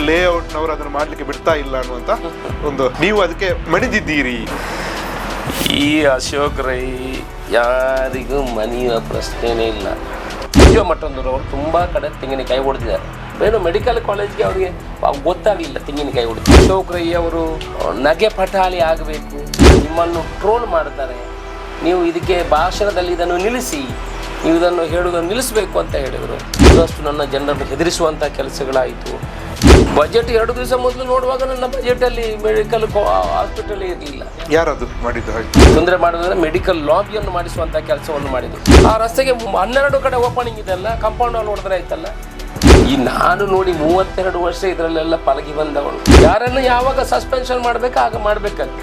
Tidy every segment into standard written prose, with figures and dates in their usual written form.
ಲೇಔಟ್ನವರು ಅದನ್ನು ಮಾಡಲಿಕ್ಕೆ ಬಿಡ್ತಾ ಇಲ್ಲ ಅನ್ನುವಂಥ ಒಂದು, ನೀವು ಅದಕ್ಕೆ ಮಣಿದಿದ್ದೀರಿ. ಈ ಅಶೋಕ್ ರೈ ಯಾರಿಗೂ ಮನೆಯುವ ಪ್ರಶ್ನೆನೇ ಇಲ್ಲ. ಸಂಜೀವ ಮಠಂದೂರವರು ತುಂಬ ಕಡೆ ತೆಂಗಿನಕಾಯಿ ಹೊಡೆದಿದ್ದಾರೆ. ಏನು ಮೆಡಿಕಲ್ ಕಾಲೇಜ್ಗೆ ಅವರಿಗೆ ಗೊತ್ತಾಗಲಿಲ್ಲ ತೆಂಗಿನಕಾಯಿ ಹೊಡೆದು. ಅಶೋಕ್ ರೈ ಅವರು ನಗೆ ಪಟಾಳಿ ಆಗಬೇಕು, ನಿಮ್ಮನ್ನು ಟ್ರೋಲ್ ಮಾಡ್ತಾರೆ, ನೀವು ಇದಕ್ಕೆ ಭಾಷಣದಲ್ಲಿ ಇದನ್ನು ನಿಲ್ಲಿಸಿ, ನೀವು ಇದನ್ನು ಹೇಳುವುದನ್ನು ನಿಲ್ಲಿಸಬೇಕು ಅಂತ ಹೇಳಿದರು. ಇದಷ್ಟು ನನ್ನ ಜನರನ್ನು ಹೆದರಿಸುವಂಥ ಕೆಲಸಗಳಾಯಿತು. ಬಜೆಟ್ 2 ದಿವಸ ಮೊದಲು ನೋಡುವಾಗ ನನ್ನ ಬಜೆಟಲ್ಲಿ ಮೆಡಿಕಲ್ ಹಾಸ್ಪಿಟಲ್ ಇರಲಿಲ್ಲ. ಯಾರದು ಮಾಡಿದ್ದು ಹಾಗೆ ತೊಂದರೆ ಮಾಡೋದಂದ್ರೆ ಮೆಡಿಕಲ್ ಲಾಬಿಯನ್ನು ಮಾಡಿಸುವಂಥ ಕೆಲಸವನ್ನು ಮಾಡಿದ್ರು. ಆ ರಸ್ತೆಗೆ 12 ಕಡೆ ಓಪನಿಂಗ್ ಇದೆಲ್ಲ, ಕಾಂಪೌಂಡ್ ವಾಲ್ ಹೊಡೆದ್ರೆ ಆಯ್ತಲ್ಲ. ಈ ನಾನು ನೋಡಿ 32 ವರ್ಷ ಇದರಲ್ಲೆಲ್ಲ ಪಳಗಿ ಬಂದವಳು. ಯಾರನ್ನು ಯಾವಾಗ ಸಸ್ಪೆನ್ಷನ್ ಮಾಡಬೇಕು ಆಗ ಮಾಡಬೇಕಂತ.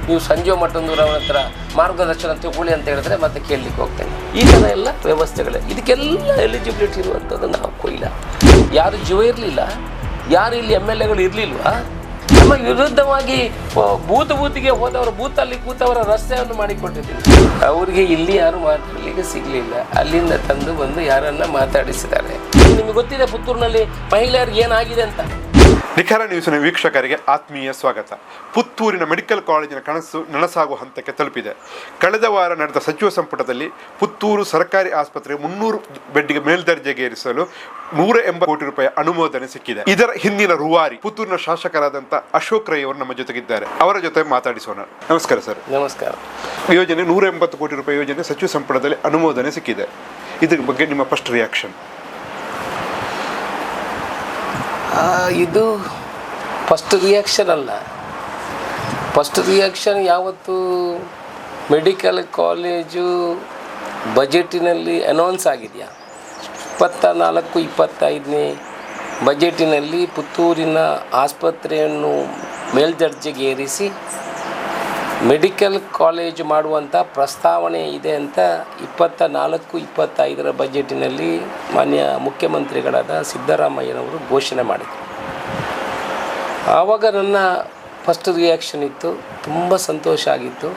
ನೀವು ಸಂಜೀವ ಮಠಂದೂರವ್ರ ಹತ್ರ ಮಾರ್ಗದರ್ಶನ ತಗೊಳ್ಳಿ ಅಂತ ಹೇಳಿದ್ರೆ ಮತ್ತೆ ಕೇಳಲಿಕ್ಕೆ ಹೋಗ್ತೇನೆ. ಈ ಥರ ಎಲ್ಲ ವ್ಯವಸ್ಥೆಗಳೇ. ಇದಕ್ಕೆಲ್ಲ ಎಲಿಜಿಬಿಲಿಟಿ ಇರುವಂಥದ್ದು ನಾವು ಕೊಯ್ಲ. ಯಾರು ಜೀವ ಇರಲಿಲ್ಲ, ಯಾರು ಇಲ್ಲಿ MLAಗಳು ಇರಲಿಲ್ವಾ? ನಮ್ಮ ವಿರುದ್ಧವಾಗಿ ಬೂತಿಗೆ ಹೋದವರು, ಬೂತಲ್ಲಿ ಕೂತವರ ರಸ್ತೆಯನ್ನು ಮಾಡಿಕೊಟ್ಟಿದ್ದೀನಿ. ಅವರಿಗೆ ಇಲ್ಲಿ ಯಾರು ಮಾತಾಡಲಿಕ್ಕೆ ಸಿಗಲಿಲ್ಲ, ಅಲ್ಲಿಂದ ತಂದು ಬಂದು ಯಾರನ್ನ ಮಾತಾಡಿಸಿದ್ದಾರೆ. ನಿಮಗೆ ಗೊತ್ತಿದೆ ಪುತ್ತೂರಿನಲ್ಲಿ ಮಹಿಳೆಯರಿಗೆ ಏನಾಗಿದೆ ಅಂತ. ನಿಖರ ನ್ಯೂಸ್ನ ವೀಕ್ಷಕರಿಗೆ ಆತ್ಮೀಯ ಸ್ವಾಗತ. ಪುತ್ತೂರಿನ ಮೆಡಿಕಲ್ ಕಾಲೇಜಿನ ಕನಸು ನನಸಾಗುವ ಹಂತಕ್ಕೆ ತಲುಪಿದೆ. ಕಳೆದ ವಾರ ನಡೆದ ಸಚಿವ ಸಂಪುಟದಲ್ಲಿ ಪುತ್ತೂರು ಸರ್ಕಾರಿ ಆಸ್ಪತ್ರೆಗೆ 300 ಬೆಡ್ಗೆ ಮೇಲ್ದರ್ಜೆಗೇರಿಸಲು 180 ಕೋಟಿ ರೂಪಾಯಿ ಅನುಮೋದನೆ ಸಿಕ್ಕಿದೆ. ಇದರ ಹಿಂದಿನ ರೂವಾರಿ ಪುತ್ತೂರಿನ ಶಾಸಕರಾದಂಥ ಅಶೋಕ್ ರೈ ಅವರು ನಮ್ಮ ಜೊತೆಗಿದ್ದಾರೆ. ಅವರ ಜೊತೆ ಮಾತಾಡಿಸೋಣ. ನಮಸ್ಕಾರ ಸರ್. ನಮಸ್ಕಾರ. ಯೋಜನೆ 180 ಕೋಟಿ ರೂಪಾಯಿ ಯೋಜನೆ ಸಚಿವ ಸಂಪುಟದಲ್ಲಿ ಅನುಮೋದನೆ ಸಿಕ್ಕಿದೆ. ಇದ್ರ ಬಗ್ಗೆ ನಿಮ್ಮ ಫಸ್ಟ್ ರಿಯಾಕ್ಷನ್? ಇದು ಫಸ್ಟ್ ರಿಯಾಕ್ಷನ್ ಅಲ್ಲ. ಫಸ್ಟ್ ರಿಯಾಕ್ಷನ್ ಯಾವತ್ತು ಮೆಡಿಕಲ್ ಕಾಲೇಜು ಬಜೆಟಿನಲ್ಲಿ ಅನೌನ್ಸ್ ಆಗಿದೆಯಾ, 24-25ನೇ ಬಜೆಟಿನಲ್ಲಿ ಪುತ್ತೂರಿನ ಆಸ್ಪತ್ರೆಯನ್ನು ಮೇಲ್ದರ್ಜೆಗೇರಿಸಿ ಮೆಡಿಕಲ್ ಕಾಲೇಜು ಮಾಡುವಂಥ ಪ್ರಸ್ತಾವನೆ ಇದೆ ಅಂತ 24-25ರ ಬಜೆಟಿನಲ್ಲಿ ಮಾನ್ಯ ಮುಖ್ಯಮಂತ್ರಿಗಳಾದ ಸಿದ್ದರಾಮಯ್ಯನವರು ಘೋಷಣೆ ಮಾಡಿದರು. ಆವಾಗ ನನ್ನ ಫಸ್ಟ್ ರಿಯಾಕ್ಷನ್ ಇತ್ತು, ತುಂಬ ಸಂತೋಷ ಆಗಿತ್ತು.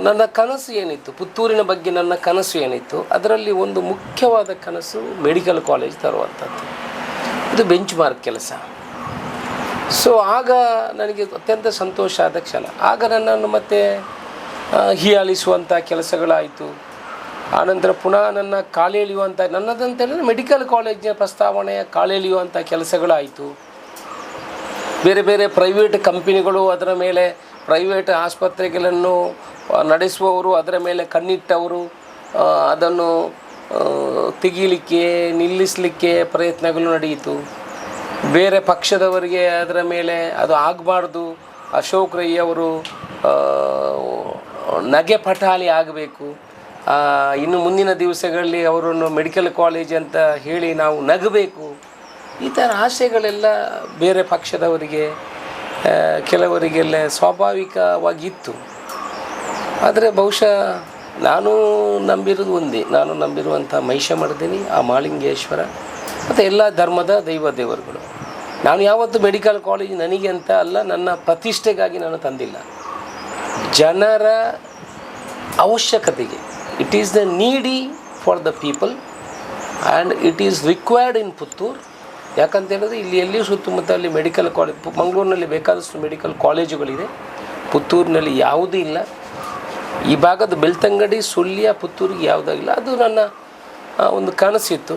ನನ್ನ ಕನಸು ಏನಿತ್ತು, ಪುತ್ತೂರಿನ ಬಗ್ಗೆ ನನ್ನ ಕನಸು ಏನಿತ್ತು, ಅದರಲ್ಲಿ ಒಂದು ಮುಖ್ಯವಾದ ಕನಸು ಮೆಡಿಕಲ್ ಕಾಲೇಜ್ ತರುವಂಥದ್ದು. ಇದು ಬೆಂಚ್ ಮಾರ್ಕ್ ಕೆಲಸ. ಸೊ ಆಗ ನನಗೆ ಅತ್ಯಂತ ಸಂತೋಷ ಆದ ಕ್ಷಣ. ಆಗ ನನ್ನನ್ನು ಮತ್ತೆ ಹೀಯಾಳಿಸುವಂಥ ಕೆಲಸಗಳಾಯಿತು. ಆನಂತರ ಪುನಃ ನನ್ನ ಕಾಲೆಳೆಯುವಂಥ, ನನ್ನದಂತ ಹೇಳಿದ್ರೆ ಮೆಡಿಕಲ್ ಕಾಲೇಜಿನ ಪ್ರಸ್ತಾವನೆಯ ಕಾಲೆಳೆಯುವಂಥ ಕೆಲಸಗಳಾಯಿತು. ಬೇರೆ ಬೇರೆ ಪ್ರೈವೇಟ್ ಕಂಪನಿಗಳು ಅದರ ಮೇಲೆ, ಪ್ರೈವೇಟ್ ಆಸ್ಪತ್ರೆಗಳನ್ನು ನಡೆಸುವವರು ಅದರ ಮೇಲೆ ಕಣ್ಣಿಟ್ಟವರು ಅದನ್ನು ತೆಗೀಲಿಕ್ಕೆ, ನಿಲ್ಲಿಸಲಿಕ್ಕೆ ಪ್ರಯತ್ನಗಳು ನಡೆಯಿತು. ಬೇರೆ ಪಕ್ಷದವರಿಗೆ ಅದರ ಮೇಲೆ ಅದು ಆಗಬಾರ್ದು, ಅಶೋಕ್ ರೈ ಅವರು ನಗೆ ಪಟಾಳಿ ಆಗಬೇಕು, ಇನ್ನು ಮುಂದಿನ ದಿವಸಗಳಲ್ಲಿ ಅವರನ್ನು ಮೆಡಿಕಲ್ ಕಾಲೇಜ್ ಅಂತ ಹೇಳಿ ನಾವು ನಗಬೇಕು, ಈ ಥರ ಆಸೆಗಳೆಲ್ಲ ಬೇರೆ ಪಕ್ಷದವರಿಗೆ, ಕೆಲವರಿಗೆಲ್ಲ ಸ್ವಾಭಾವಿಕವಾಗಿತ್ತು. ಆದರೆ ಬಹುಶಃ ನಾನು ನಂಬಿರೋದು ಒಂದೇ, ನಾನು ನಂಬಿರುವಂಥ ಮಹಿಷಮರ್ದಿನಿ, ಆ ಮಾಳಿಂಗೇಶ್ವರ ಮತ್ತು ಎಲ್ಲ ಧರ್ಮದ ದೇವರುಗಳು. ನಾನು ಯಾವತ್ತು ಮೆಡಿಕಲ್ ಕಾಲೇಜ್ ನನಗೆ ಅಂತ ಅಲ್ಲ, ನನ್ನ ಪ್ರತಿಷ್ಠೆಗಾಗಿ ನಾನು ತಂದಿಲ್ಲ, ಜನರ ಅವಶ್ಯಕತೆಗೆ. ಇಟ್ ಈಸ್ ದ ನೀಡಿ for the people and it is required in Puttur. ಯಾಕಂತ ಹೇಳಿದ್ರೆ ಇಲ್ಲಿ ಎಲ್ಲಿಯೂ ಸುತ್ತಮುತ್ತ ಅಲ್ಲಿ ಮೆಡಿಕಲ್ ಕಾಲೇಜ್, ಮಂಗಳೂರಿನಲ್ಲಿ ಬೇಕಾದಷ್ಟು ಮೆಡಿಕಲ್ ಕಾಲೇಜುಗಳಿದೆ, ಪುತ್ತೂರಿನಲ್ಲಿ ಯಾವುದೂ ಇಲ್ಲ. ಈ ಭಾಗದ ಬೆಳ್ತಂಗಡಿ, ಸುಳ್ಯ, ಪುತ್ತೂರಿಗೆ ಯಾವುದಾಗಿಲ್ಲ. ಅದು ನನ್ನ ಒಂದು ಕನಸಿತ್ತು.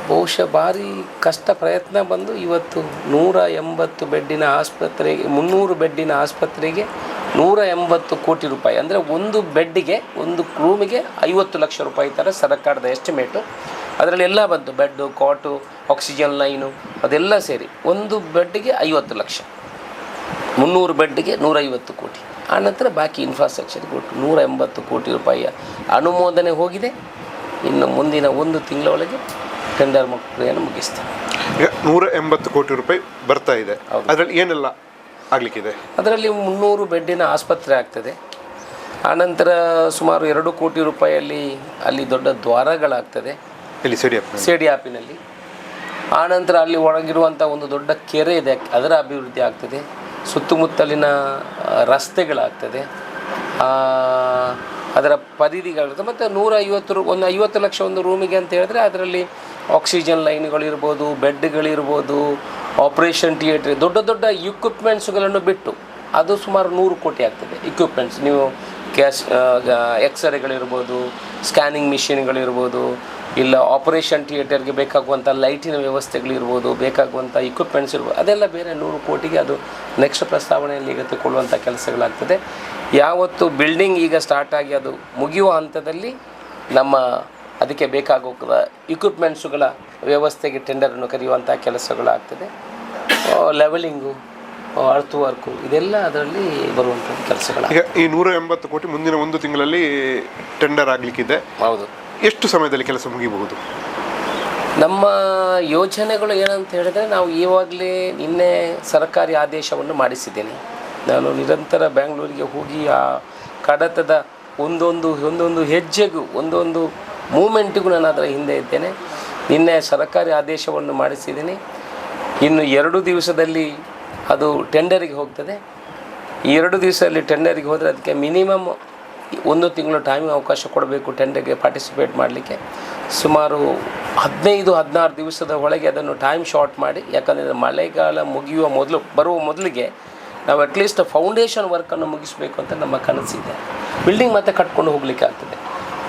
ಬಹುಶಃ ಭಾರಿ ಕಷ್ಟ ಪ್ರಯತ್ನ ಬಂದು ಇವತ್ತು 180 ಬೆಡ್ಡಿನ ಆಸ್ಪತ್ರೆಗೆ, 300 ಬೆಡ್ಡಿನ ಆಸ್ಪತ್ರೆಗೆ 180 ಕೋಟಿ ರೂಪಾಯಿ, ಅಂದರೆ ಒಂದು ಬೆಡ್ಡಿಗೆ, ಒಂದು ರೂಮಿಗೆ 50 ಲಕ್ಷ ರೂಪಾಯಿ ಥರ ಸರ್ಕಾರದ ಎಸ್ಟಿಮೇಟು. ಅದರಲ್ಲಿ ಎಲ್ಲ ಬಂತು, ಬೆಡ್ಡು, ಕಾಟು, ಆಕ್ಸಿಜನ್ ಲೈನು, ಅದೆಲ್ಲ ಸೇರಿ ಒಂದು ಬೆಡ್ಡಿಗೆ 50 ಲಕ್ಷ, 300 ಬೆಡ್ಡಿಗೆ 150 ಕೋಟಿ. ಆನಂತರ ಬಾಕಿ ಇನ್ಫ್ರಾಸ್ಟ್ರಕ್ಚರ್ ಕೊಟ್ಟು 180 ಕೋಟಿ ರೂಪಾಯಿಯ ಅನುಮೋದನೆ ಹೋಗಿದೆ. ಇನ್ನು ಮುಂದಿನ 1 ತಿಂಗಳ ಒಳಗೆ ಟೆಂಡರ್ ಪ್ರಕ್ರಿಯೆಯನ್ನು ಮುಗಿಸ್ತಾರೆ. ಈಗ 180 ಕೋಟಿ ರೂಪಾಯಿ ಬರ್ತಾ ಇದೆ, ಅದರಲ್ಲಿ ಏನೆಲ್ಲ ಆಗಲಿಕ್ಕಿದೆ? ಅದರಲ್ಲಿ 300 ಬೆಡ್ಡಿನ ಆಸ್ಪತ್ರೆ ಆಗ್ತದೆ. ಆನಂತರ ಸುಮಾರು 2 ಕೋಟಿ ರೂಪಾಯಿಯಲ್ಲಿ ಅಲ್ಲಿ ದೊಡ್ಡ ದ್ವಾರಗಳಾಗ್ತದೆ, ಇಲ್ಲಿ ಸೇಡಿಯಾಪಿನಲ್ಲಿ. ಆನಂತರ ಅಲ್ಲಿ ಒಳಗಿರುವಂಥ ಒಂದು ದೊಡ್ಡ ಕೆರೆ ಇದೆ, ಅದರ ಅಭಿವೃದ್ಧಿ ಆಗ್ತದೆ. ಸುತ್ತಮುತ್ತಲಿನ ರಸ್ತೆಗಳಾಗ್ತದೆ, ಅದರ ಪರಿಧಿಗಳಾಗ್ತದೆ. ಮತ್ತು 150 ಲಕ್ಷ ಒಂದು ರೂಮಿಗೆ ಅಂತ ಹೇಳಿದ್ರೆ ಅದರಲ್ಲಿ ಆಕ್ಸಿಜನ್ ಲೈನ್ಗಳಿರ್ಬೋದು, ಬೆಡ್ಗಳಿರ್ಬೋದು, ಆಪ್ರೇಷನ್ ಥಿಯೇಟ್ರ್, ದೊಡ್ಡ ದೊಡ್ಡ ಇಕ್ವಿಪ್ಮೆಂಟ್ಸ್ಗಳನ್ನು ಬಿಟ್ಟು ಅದು ಸುಮಾರು 100 ಕೋಟಿ ಆಗ್ತದೆ. ಇಕ್ವಿಪ್ಮೆಂಟ್ಸ್ ನೀವು ಎಕ್ಸ್ರೇಗಳಿರ್ಬೋದು, ಸ್ಕ್ಯಾನಿಂಗ್ ಮಿಷಿನ್ಗಳಿರ್ಬೋದು, ಇಲ್ಲ ಆಪರೇಷನ್ ಥಿಯೇಟರ್ಗೆ ಬೇಕಾಗುವಂಥ ಲೈಟಿನ ವ್ಯವಸ್ಥೆಗಳಿರ್ಬೋದು, ಬೇಕಾಗುವಂಥ ಇಕ್ವಿಪ್ಮೆಂಟ್ಸ್ ಇರ್ಬೋದು, ಅದೆಲ್ಲ ಬೇರೆ 100 ಕೋಟಿಗೆ ಅದು ನೆಕ್ಸ್ಟ್ ಪ್ರಸ್ತಾವನೆಯಲ್ಲಿ ಈಗ ತಗೊಳ್ಳುವಂಥ ಕೆಲಸಗಳಾಗ್ತದೆ. ಯಾವತ್ತು ಬಿಲ್ಡಿಂಗ್ ಈಗ ಸ್ಟಾರ್ಟ್ ಆಗಿ ಅದು ಮುಗಿಯುವ ಹಂತದಲ್ಲಿ ನಮ್ಮ ಅದಕ್ಕೆ ಬೇಕಾಗುವ ಇಕ್ವಿಪ್ಮೆಂಟ್ಸುಗಳ ವ್ಯವಸ್ಥೆಗೆ ಟೆಂಡರನ್ನು ಕರೆಯುವಂಥ ಕೆಲಸಗಳಾಗ್ತದೆ. ಲೆವೆಲಿಂಗು, ಅರ್ತ್ ವರ್ಕು, ಇದೆಲ್ಲ ಅದರಲ್ಲಿ ಬರುವಂಥದ್ದು ಕೆಲಸಗಳು. ಈಗ ಈ 180 ಕೋಟಿ ಮುಂದಿನ 1 ತಿಂಗಳಲ್ಲಿ ಟೆಂಡರ್ ಆಗಲಿಕ್ಕಿದೆ. ಹೌದು. ಎಷ್ಟು ಸಮಯದಲ್ಲಿ ಕೆಲಸ ಮುಗಿಬಹುದು? ನಮ್ಮ ಯೋಜನೆಗಳು ಏನಂತ ಹೇಳಿದರೆ, ನಾವು ಇವಾಗಲೇ ನಿನ್ನೆ ಸರ್ಕಾರಿ ಆದೇಶವನ್ನು ಮಾಡಿಸಿದ್ದೇನೆ. ನಾನು ನಿರಂತರ ಬ್ಯಾಂಗ್ಳೂರಿಗೆ ಹೋಗಿ ಆ ಕಡತದ ಒಂದೊಂದು ಹೆಜ್ಜೆಗೂ ಒಂದೊಂದು ಮೂಮೆಂಟಿಗೂ ನಾನು ಅದರ ಹಿಂದೆ ಇದ್ದೇನೆ. ನಿನ್ನೆ ಸರ್ಕಾರಿ ಆದೇಶವನ್ನು ಮಾಡಿಸಿದ್ದೀನಿ. ಇನ್ನು 2 ದಿವಸದಲ್ಲಿ ಅದು ಟೆಂಡರಿಗೆ ಹೋಗ್ತದೆ. ಈ 2 ದಿವಸದಲ್ಲಿ ಟೆಂಡರಿಗೆ ಹೋದರೆ ಅದಕ್ಕೆ ಮಿನಿಮಮ್ 1 ತಿಂಗಳು ಟೈಮಿಂಗ್ ಅವಕಾಶ ಕೊಡಬೇಕು ಟೆಂಡರ್ಗೆ ಪಾರ್ಟಿಸಿಪೇಟ್ ಮಾಡಲಿಕ್ಕೆ. ಸುಮಾರು 15-16 ದಿವಸದ ಒಳಗೆ ಅದನ್ನು ಟೈಮ್ ಶಾರ್ಟ್ ಮಾಡಿ, ಯಾಕಂದರೆ ಮಳೆಗಾಲ ಬರುವ ಮೊದಲಿಗೆ ನಾವು ಅಟ್ಲೀಸ್ಟ್ ಫೌಂಡೇಶನ್ ವರ್ಕನ್ನು ಮುಗಿಸಬೇಕು ಅಂತ ನಮ್ಮ ಕನಸಿದೆ. ಬಿಲ್ಡಿಂಗ್ ಮತ್ತೆ ಕಟ್ಕೊಂಡು ಹೋಗಲಿಕ್ಕೆ ಆಗ್ತದೆ.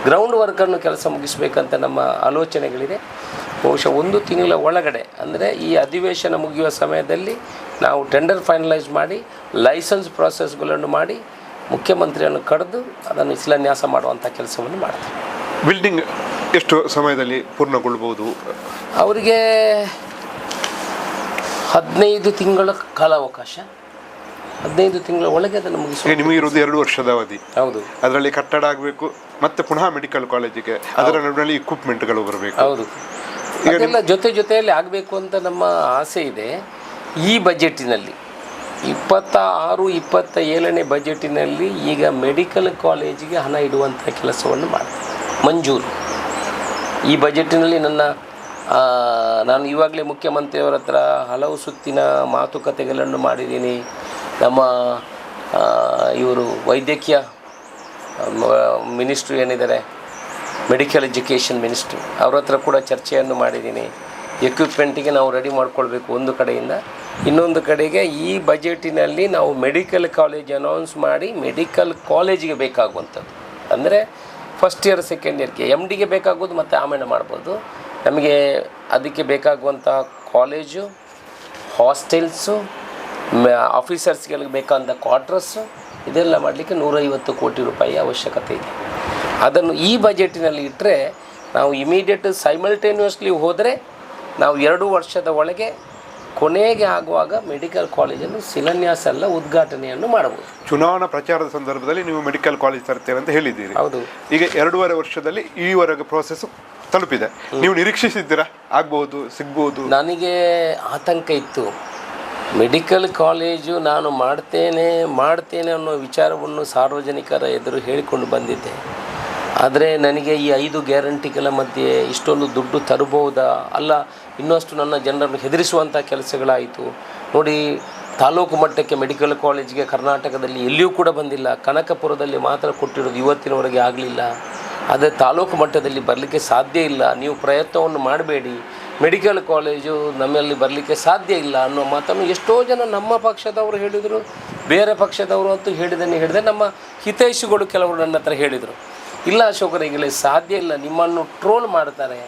ಗ್ರೌಂಡ್ ವರ್ಕನ್ನು ಕೆಲಸ ಮುಗಿಸ್ಬೇಕಂತ ನಮ್ಮ ಆಲೋಚನೆಗಳಿದೆ. ಬಹುಶಃ 1 ತಿಂಗಳ ಒಳಗಡೆ, ಅಂದರೆ ಈ ಅಧಿವೇಶನ ಮುಗಿಯುವ ಸಮಯದಲ್ಲಿ ನಾವು ಟೆಂಡರ್ ಫೈನಲೈಸ್ ಮಾಡಿ ಲೈಸೆನ್ಸ್ ಪ್ರಾಸೆಸ್ಗಳನ್ನು ಮಾಡಿ ಮುಖ್ಯಮಂತ್ರಿಯನ್ನು ಕರೆದು ಅದನ್ನು ಶಿಲಾನ್ಯಾಸ ಮಾಡುವಂಥ ಕೆಲಸವನ್ನು ಮಾಡ್ತೀವಿ. ಬಿಲ್ಡಿಂಗ್ ಎಷ್ಟು ಸಮಯದಲ್ಲಿ ಪೂರ್ಣಗೊಳ್ಳಬಹುದು? ಅವರಿಗೆ 15 ತಿಂಗಳ ಕಾಲಾವಕಾಶ. 15 ತಿಂಗಳ ಒಳಗೆ ಅದನ್ನು ಮುಗಿಸಿ. ನಿಮಗೆ ಇರೋದು 2 ವರ್ಷದ ಅವಧಿ. ಹೌದು. ಅದರಲ್ಲಿ ಕಟ್ಟಡ ಆಗಬೇಕು, ಮತ್ತೆ ಪುನಃ ಮೆಡಿಕಲ್ ಕಾಲೇಜಿಗೆ ಅದರ ನಡುವಿನಲ್ಲಿ ಇಕ್ವಿಪ್ಮೆಂಟ್ಗಳು ಬರಬೇಕು. ಹೌದು. ಇದೆಲ್ಲ ಜೊತೆಯಲ್ಲಿ ಆಗಬೇಕು ಅಂತ ನಮ್ಮ ಆಸೆ ಇದೆ. ಈ ಬಜೆಟಿನಲ್ಲಿ 26-27ನೇ ಬಜೆಟಿನಲ್ಲಿ ಈಗ ಮೆಡಿಕಲ್ ಕಾಲೇಜಿಗೆ ಹಣ ಇಡುವಂಥ ಕೆಲಸವನ್ನು ಮಾಡ್ತೀವಿ. ಮಂಜೂರು ಈ ಬಜೆಟಿನಲ್ಲಿ ನಾನು ಇವಾಗಲೇ ಮುಖ್ಯಮಂತ್ರಿಯವರ ಹತ್ರ ಹಲವು ಸುತ್ತಿನ ಮಾತುಕತೆಗಳನ್ನು ಮಾಡಿದ್ದೀನಿ. ನಮ್ಮ ಇವರು ವೈದ್ಯಕೀಯ ಮಿನಿಸ್ಟ್ರು ಏನಿದ್ದಾರೆ, ಮೆಡಿಕಲ್ ಎಜುಕೇಷನ್ ಮಿನಿಸ್ಟ್ರು, ಅವ್ರ ಹತ್ರ ಕೂಡ ಚರ್ಚೆಯನ್ನು ಮಾಡಿದ್ದೀನಿ. ಎಕ್ವಿಪ್ಮೆಂಟಿಗೆ ನಾವು ರೆಡಿ ಮಾಡ್ಕೊಳ್ಬೇಕು ಒಂದು ಕಡೆಯಿಂದ. ಇನ್ನೊಂದು ಕಡೆಗೆ ಈ ಬಜೆಟಿನಲ್ಲಿ ನಾವು ಮೆಡಿಕಲ್ ಕಾಲೇಜ್ ಅನೌನ್ಸ್ ಮಾಡಿ ಮೆಡಿಕಲ್ ಕಾಲೇಜಿಗೆ ಬೇಕಾಗುವಂಥದ್ದು, ಅಂದರೆ ಫಸ್ಟ್ ಇಯರ್ ಸೆಕೆಂಡ್ ಇಯರ್ಗೆ MDಗೆ ಬೇಕಾಗೋದು ಮತ್ತು ಆಮೇಲೆ ಮಾಡ್ಬೋದು. ನಮಗೆ ಅದಕ್ಕೆ ಬೇಕಾಗುವಂಥ ಕಾಲೇಜು, ಹಾಸ್ಟೆಲ್ಸು, ಆಫೀಸರ್ಸ್ಗಳಿಗೆ ಬೇಕಾದಂಥ ಕ್ವಾರ್ಟರ್ಸು, ಇದೆಲ್ಲ ಮಾಡಲಿಕ್ಕೆ 150 ಕೋಟಿ ರೂಪಾಯಿ ಅವಶ್ಯಕತೆ ಇದೆ. ಅದನ್ನು ಈ ಬಜೆಟಿನಲ್ಲಿ ಇಟ್ಟರೆ ನಾವು ಇಮಿಡಿಯೇಟ್ ಸೈಮಲ್ಟೇನಿಯಸ್ಲಿ ಹೋದರೆ ನಾವು 2 ವರ್ಷದ ಒಳಗೆ ಕೊನೆಗೆ ಆಗುವಾಗ ಮೆಡಿಕಲ್ ಕಾಲೇಜನ್ನು ಶಿಲಾನ್ಯಾಸ ಅಲ್ಲ ಉದ್ಘಾಟನೆಯನ್ನು ಮಾಡಬಹುದು. ಚುನಾವಣಾ ಪ್ರಚಾರದ ಸಂದರ್ಭದಲ್ಲಿ ನೀವು ಮೆಡಿಕಲ್ ಕಾಲೇಜ್ ತರ್ತೇವೆ ಅಂತ ಹೇಳಿದ್ದೀರಿ. ಹೌದು. ಈಗ 2.5 ವರ್ಷದಲ್ಲಿ ಈವರೆಗೆ ಪ್ರೋಸೆಸ್ ತಲುಪಿದೆ. ನೀವು ನಿರೀಕ್ಷಿಸಿದ್ದೀರಾ ಆಗ್ಬೋದು, ಸಿಗ್ಬೋದು? ನನಗೆ ಆತಂಕ ಇತ್ತು. ಮೆಡಿಕಲ್ ಕಾಲೇಜು ನಾನು ಮಾಡ್ತೇನೆ ಅನ್ನೋ ವಿಚಾರವನ್ನು ಸಾರ್ವಜನಿಕರ ಎದುರು ಹೇಳಿಕೊಂಡು ಬಂದಿದ್ದೆ. ಆದರೆ ನನಗೆ ಈ 5 ಗ್ಯಾರಂಟಿಗಳ ಮಧ್ಯೆ ಇಷ್ಟೊಂದು ದುಡ್ಡು ತರಬಹುದಾ, ಅಲ್ಲ ಇನ್ನಷ್ಟು ನನ್ನ ಜನರನ್ನು ಹೆದರಿಸುವಂಥ ಕೆಲಸಗಳಾಯಿತು. ನೋಡಿ, ತಾಲೂಕು ಮಟ್ಟಕ್ಕೆ ಮೆಡಿಕಲ್ ಕಾಲೇಜಿಗೆ ಕರ್ನಾಟಕದಲ್ಲಿ ಎಲ್ಲಿಯೂ ಕೂಡ ಬಂದಿಲ್ಲ. ಕನಕಪುರದಲ್ಲಿ ಮಾತ್ರ ಕೊಟ್ಟಿರೋದು, ಇವತ್ತಿನವರೆಗೆ ಆಗಲಿಲ್ಲ. ಆದರೆ ತಾಲೂಕು ಮಟ್ಟದಲ್ಲಿ ಬರಲಿಕ್ಕೆ ಸಾಧ್ಯ ಇಲ್ಲ. ನೀವು ಪ್ರಯತ್ನವನ್ನು ಮಾಡಬೇಡಿ, ಮೆಡಿಕಲ್ ಕಾಲೇಜು ನಮ್ಮಲ್ಲಿ ಬರಲಿಕ್ಕೆ ಸಾಧ್ಯ ಇಲ್ಲ ಅನ್ನೋ ಮಾತನ್ನು ಎಷ್ಟೋ ಜನ ನಮ್ಮ ಪಕ್ಷದವರು ಹೇಳಿದರು, ಬೇರೆ ಪಕ್ಷದವರು ಅಂತೂ ಹೇಳಿದೆ. ನಮ್ಮ ಹಿತೈಷಿಗಳು ಕೆಲವರು ನನ್ನ ಹತ್ರ ಹೇಳಿದರು, ಇಲ್ಲ ಅಶೋಕರಿಗೆ ಸಾಧ್ಯ ಇಲ್ಲ, ನಿಮ್ಮನ್ನು ಟ್ರೋಲ್ ಮಾಡ್ತಾರೆ,